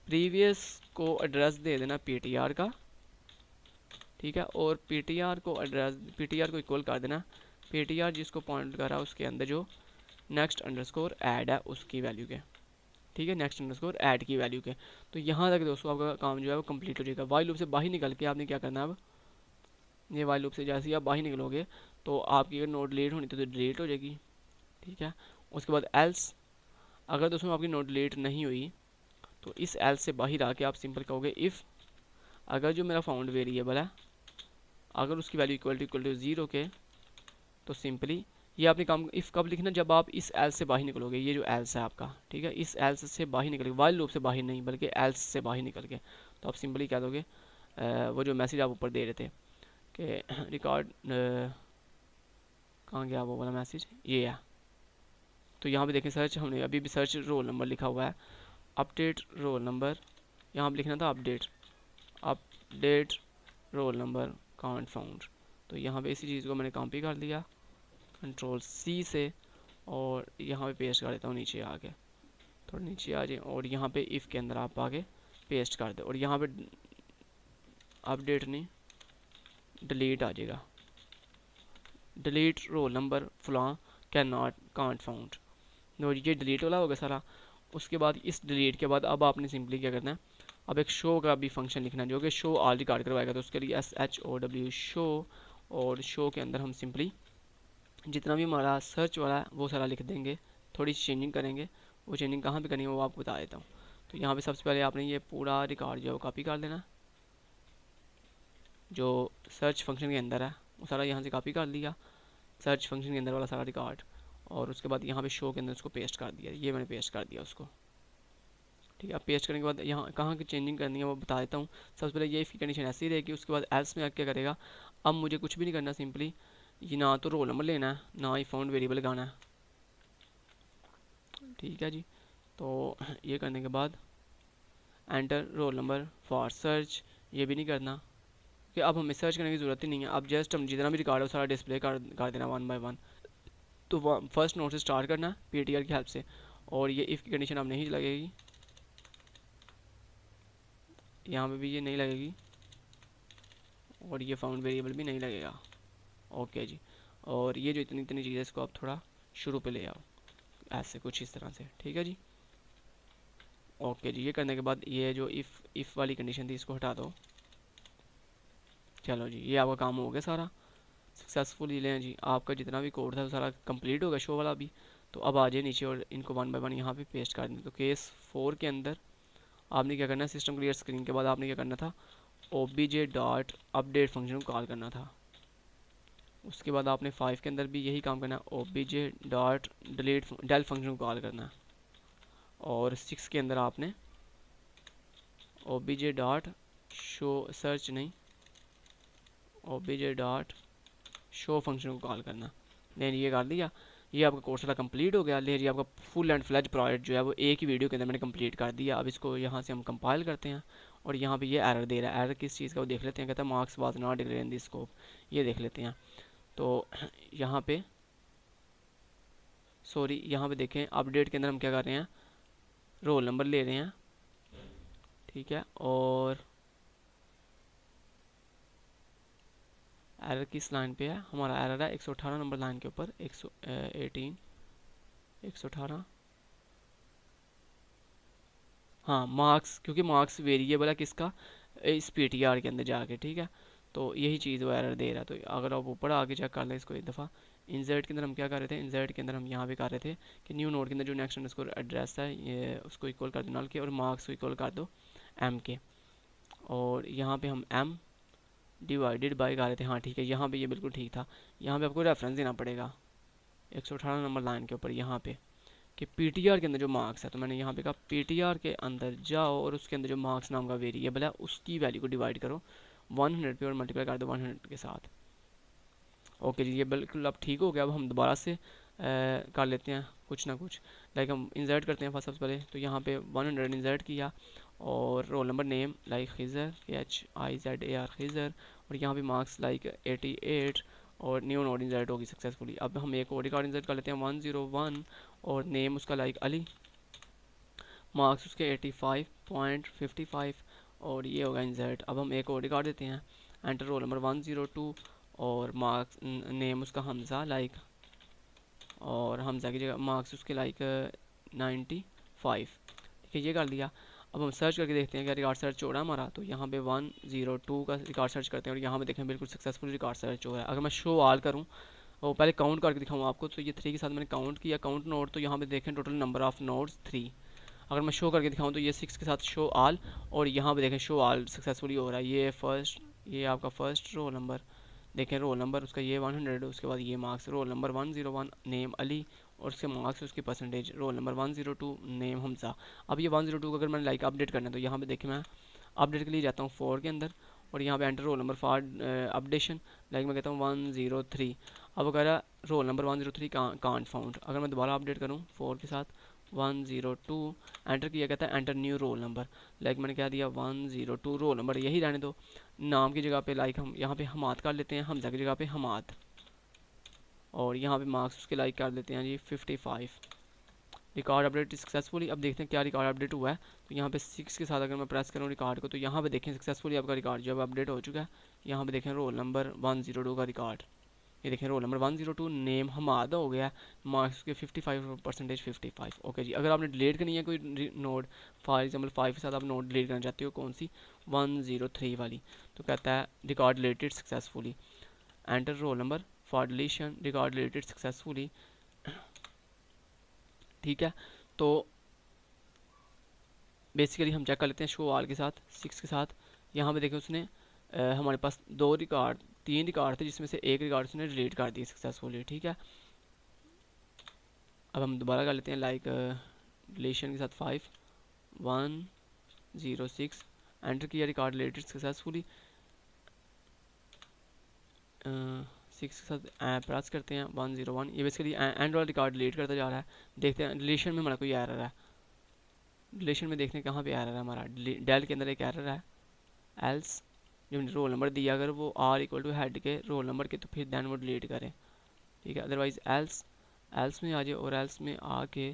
प्रीवियस को एड्रेस दे देना पीटीआर का, ठीक है। और पीटीआर को एड्रेस, पीटीआर को इक्वल कर देना पीटीआर जिसको पॉइंट कर रहा है उसके अंदर जो नेक्स्ट अंडरस्कोर ऐड है उसकी वैल्यू के, ठीक है, नेक्स्ट अंडरस्कोर ऐड की वैल्यू के। तो यहाँ तक दोस्तों आपका काम जो है वो कंप्लीट हो जाएगा। वाइल लूप से बाहर निकल के आपने क्या करना है, अब ये वाइल लूप से जैसे ही आप बाहर निकलोगे तो आपकी अगर नोड डिलीट होनी तो डिलीट हो जाएगी, ठीक है। उसके बाद एल्स, अगर दोस्तों आपकी नोड डिलीट नहीं हुई तो इस एल्स से बाहर आके आप सिंपल कहोगे इफ़, अगर जो मेरा फाउंड वेरिएबल है अगर उसकी वैल्यू इक्वल टू 0 के तो सिंपली ये आपने काम इफ़ कब लिखना, जब आप इस एल्स से बाहर निकलोगे, ये जो एल्स है आपका, ठीक है, इस एल्स से बाहर निकल के, वाइल लूप से बाहर नहीं बल्कि एल्स से बाहर निकल के, तो आप सिंपली क्या दोगे वो जो मैसेज आप ऊपर दे रहे थे कि रिकॉर्ड, कहाँ गया वो वाला मैसेज, ये है। तो यहाँ पे देखें सर्च, हमने अभी भी सर्च रोल नंबर लिखा हुआ है, अपडेट रोल नंबर, यहाँ पे लिखना था update roll number can't found. तो यहाँ पे इसी चीज़ को मैंने कॉपी कर लिया कंट्रोल सी से और यहाँ पे पेस्ट कर देता हूँ नीचे आके, थोड़ा नीचे आ जाए और यहाँ पे इफ़ के अंदर आप आके पेस्ट कर दो और यहाँ पे अपडेट नहीं डिलीट आ जाएगा, डिलीट रोल नंबर फलां कांट फाउंड। नो, ये डिलीट वाला होगा सारा। उसके बाद इस डिलीट के बाद अब आपने सिंपली क्या करना है, अब एक शो का भी फंक्शन लिखना है जो कि शो ऑल रिकॉर्ड करवाएगा। तो उसके लिए SHOW शो, और शो के अंदर हम सिंपली जितना भी हमारा सर्च वाला है वो सारा लिख देंगे, थोड़ी चेंजिंग करेंगे, वो चेंजिंग कहाँ पे करनी है वो आपको बता देता हूँ। तो यहाँ पे सबसे पहले आपने ये पूरा रिकॉर्ड जो है वो कॉपी कर लेना, जो सर्च फंक्शन के अंदर है वो सारा यहाँ से कॉपी कर लिया, सर्च फंक्शन के अंदर वाला सारा रिकॉर्ड, और उसके बाद यहाँ पे शो के अंदर उसको पेस्ट कर दिया, ये मैंने पेस्ट कर दिया उसको, ठीक है। पेस्ट करने के बाद यहाँ कहाँ की चेंजिंग करनी है वो बता देता हूँ। सबसे पहले ये इफ़ कंडीशन ऐसी रहेगी, उसके बाद एल्स में क्या करेगा, अब मुझे कुछ भी नहीं करना, सिंपली ये ना तो रोल नंबर लेना है ना ही फाउंड वेरिएबल लगाना है, ठीक है जी। तो ये करने के बाद enter roll number for search, ये भी नहीं करना कि अब हमें सर्च करने की ज़रूरत ही नहीं है। अब जस्ट हम जितना भी रिकॉर्ड है सारा डिस्प्ले कर देना 1 बाय 1। तो फर्स्ट नोट से स्टार्ट करना पीटीआर की हेल्प से, और ये इफ़ की कंडीशन अब नहीं लगेगी, यहाँ पे भी ये नहीं लगेगी, और ये फाउंड वेरिएबल भी नहीं लगेगा। ओके जी, और ये जो इतनी इतनी चीज़ें इसको आप थोड़ा शुरू पे ले आओ, ऐसे कुछ इस तरह से, ठीक है जी। ओके जी, ये करने के बाद ये जो इफ़ वाली कंडीशन थी इसको हटा दो। चलो जी, ये आपका काम हो गया सारा सक्सेसफुली। लें जी, आपका जितना भी कोड था वो सारा कंप्लीट हो गया, शो वाला भी। तो अब आ जाए नीचे और इनको 1 बाय 1 यहाँ पे पेस्ट कर दें। तो केस 4 के अंदर आपने क्या करना है, सिस्टम क्लियर स्क्रीन के बाद आपने क्या करना था, obj.update फंक्शन को कॉल करना था। उसके बाद आपने 5 के अंदर भी यही काम करना है, obj.delete फंक्शन को कॉल करना है। और 6 के अंदर आपने obj.show सर्च नहीं obj.show फंक्शन को कॉल करना। नहीं, ये कर दिया, ये आपका कोर्स वाला कंप्लीट हो गया। ले जी, आपका फुल एंड फ्लैज प्रोजेक्ट जो है वो एक ही वीडियो के अंदर मैंने कंप्लीट कर दिया। अब इसको यहाँ से हम कंपाइल करते हैं और यहाँ पे ये एरर दे रहा है। एरर किस चीज़ का वो देख लेते हैं, कहता है marks was not declared in the scope, ये देख लेते हैं। तो यहाँ पे सॉरी, यहाँ पे देखें अपडेट के अंदर हम क्या कर रहे हैं, रोल नंबर ले रहे हैं, ठीक है। और एरर किस लाइन पे है, हमारा एरर है 118 नंबर लाइन के ऊपर, 118 हाँ मार्क्स, क्योंकि मार्क्स वेरिएबल है किसका, इस पीटीआर के अंदर जाके, ठीक है। तो यही चीज़ वो एरर दे रहा है। तो अगर आप ऊपर आगे चेक कर लें इसको एक दफ़ा, इंसर्ट के अंदर हम क्या कर रहे थे, इंसर्ट के अंदर हम यहाँ पे कर रहे थे कि न्यू नोड के अंदर जो नेक्स्ट अंडरस्कोर एड्रेस है ये उसको इक्वल कर दो नल के, और मार्क्स को इक्वल कर दो एम के। और यहाँ पे हम m डिवाइडेड बाई कर रहे थे। हाँ ठीक है, यहाँ पे ये बिल्कुल ठीक था। यहाँ पे आपको रेफरेंस देना पड़ेगा 118 नंबर लाइन के ऊपर यहाँ पे कि पीटीआर के अंदर जो मार्क्स है। तो मैंने यहाँ पे कहा पीटीआर के अंदर जाओ और उसके अंदर जो मार्क्स नाम का वेरिएबल है उसकी वैल्यू को डिवाइड करो 100 पे और मल्टीप्लाई कर दो 100 के साथ। ओके जी, ये बिल्कुल अब ठीक हो गया। अब हम दोबारा से कर लेते हैं कुछ ना कुछ। लाइक हम इंसर्ट करते हैं सबसे पहले। तो यहाँ पे 100 इंसर्ट किया और roll number name like Khizar HIZAR Khizar, और यहाँ पे मार्क्स लाइक 88 और न्यू नोड इंसर्ट होगी सक्सेसफुली। अब हम एक ओडी कार्ड इंसर्ट कर लेते हैं 101 और नेम उसका लाइक अली, मार्क्स उसके 85.55 और ये होगा इंसर्ट। अब हम एक ओडी कार्ड देते हैं, एंटर रोल नंबर 102 और मार्क्स नेम उसका हमज़ा लाइक, और हमज़ा की जगह मार्क्स उसके लाइक 95। ठीक है, ये कर दिया। अब हम सर्च करके देखते हैं क्या रिकॉर्ड सर्च हो रहा है हमारा। तो यहाँ पे 102 का रिकॉर्ड सर्च करते हैं और यहाँ पे देखें बिल्कुल सक्सेसफुल रिकॉर्ड सर्च हो रहा है। अगर मैं शो ऑल करूँ और पहले काउंट करके दिखाऊँ आपको, तो ये 3 के साथ मैंने काउंट किया, काउंट नोड। तो यहाँ पे देखें टोटल नंबर ऑफ नोड्स 3। अगर मैं शो करके दिखाऊँ तो ये 6 के साथ शो ऑल, और यहाँ पे देखें शो ऑल सक्सेसफुली हो रहा है। ये आपका फर्स्ट रोल नंबर, देखें रोल नंबर उसका ये 100, उसके बाद ये marks roll number 101 name Ali और उसके मार्क्स उसकी percentage roll number 102 name Hamza. अब ये 102 को अगर मैंने लाइक अपडेट करना है तो यहाँ पे देखें मैं अपडेट के लिए जाता हूँ 4 के अंदर और यहाँ पे enter roll number for updation, like मैं कहता हूँ 103। अब अगर रोल नंबर 103 कांट फाउंड, अगर मैं दोबारा अपडेट करूँ 4 के साथ 102 एंटर किया, कहता है enter new roll number, like मैंने क्या दिया 102 रोल नंबर यही रहने दो। नाम की जगह पे लाइक हम यहाँ पे हमाद कर लेते हैं, हमजा की जगह पे हमाद, और यहाँ पे मार्क्स उसके लाइक कर देते हैं जी 55। Record update successfully. अब देखते हैं क्या रिकॉर्ड अपडेट हुआ है। तो यहाँ पे 6 के साथ अगर मैं प्रेस करूँ रिकॉर्ड को, तो यहाँ पे देखें सक्सेसफुली आपका रिकॉर्ड जो है अपडेट हो चुका है। यहाँ पे देखें रोल नंबर 102 का रिकॉर्ड, ये देखें रोल नंबर 102 नेम हमाद हो गया, मार्क्स के 55% 55। ओके जी, अगर आपने डिलीट करनी है कोई नोड, फॉर एग्जांपल 5 के साथ आप नोड डिलीट करना चाहते हो कौन सी 103 वाली, तो कहता है record deleted successfully, enter roll number for deletion, record deleted successfully. ठीक है, तो बेसिकली हम चेक कर लेते हैं शो ऑल के साथ 6 के साथ। यहाँ पे देखें उसने हमारे पास 3 रिकॉर्ड थे जिसमें से एक रिकॉर्ड उसने डिलीट कर दिया सक्सेसफुली। ठीक है, अब हम दोबारा कर लेते हैं लाइक डिलीशन के साथ 5106 एंटर किया, रिकॉर्ड डिलीटेड सक्सेसफुली। 6 के साथ प्रेस करते हैं 101, ये बेसिकली एंड वाला रिकॉर्ड डिलीट करता जा रहा है। देखते हैं डिलीशन में हमारा कोई एरर है, डिलीशन में देखते हैं कहाँ पे एरर है हमारा। डेल के अंदर एक एरर है, एल्स जो रोल नंबर दिया अगर वो आर इक्वल टू हेड के रोल नंबर के, तो फिर दैन वो डिलीट करें। ठीक है, अदरवाइज एल्स में आ जाए और एल्स में आके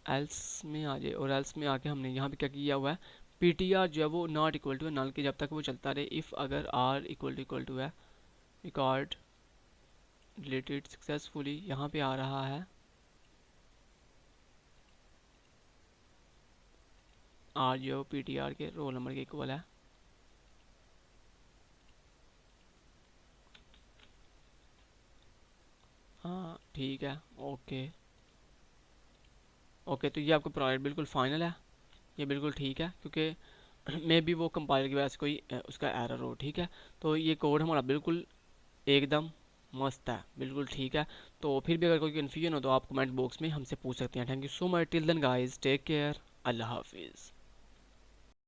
एल्स में आ जाए और एल्स में आके हमने यहाँ पे क्या किया हुआ है, पीटीआर जो है वो नॉट इक्वल टू है नल के, जब तक वो चलता रहे। इफ़ अगर आर इक्वल टू है रिकॉर्ड डिलीटेड सक्सेसफुली, यहाँ पे आ रहा है आर जो पीटीआर के रोल नंबर के इक्वल है। हाँ ठीक है, ओके ओके। तो ये आपका प्रोजेक्ट बिल्कुल फाइनल है, ये बिल्कुल ठीक है, क्योंकि मे बी वो कंपाइलर की वजह से कोई उसका एरर हो। ठीक है, तो ये कोड हमारा बिल्कुल एकदम मस्त है, बिल्कुल ठीक है। तो फिर भी अगर कोई कन्फ्यूजन हो तो आप कमेंट बॉक्स में हमसे पूछ सकते हैं। Thank you so much, till then guys, take care, अल्लाह हाफिज़।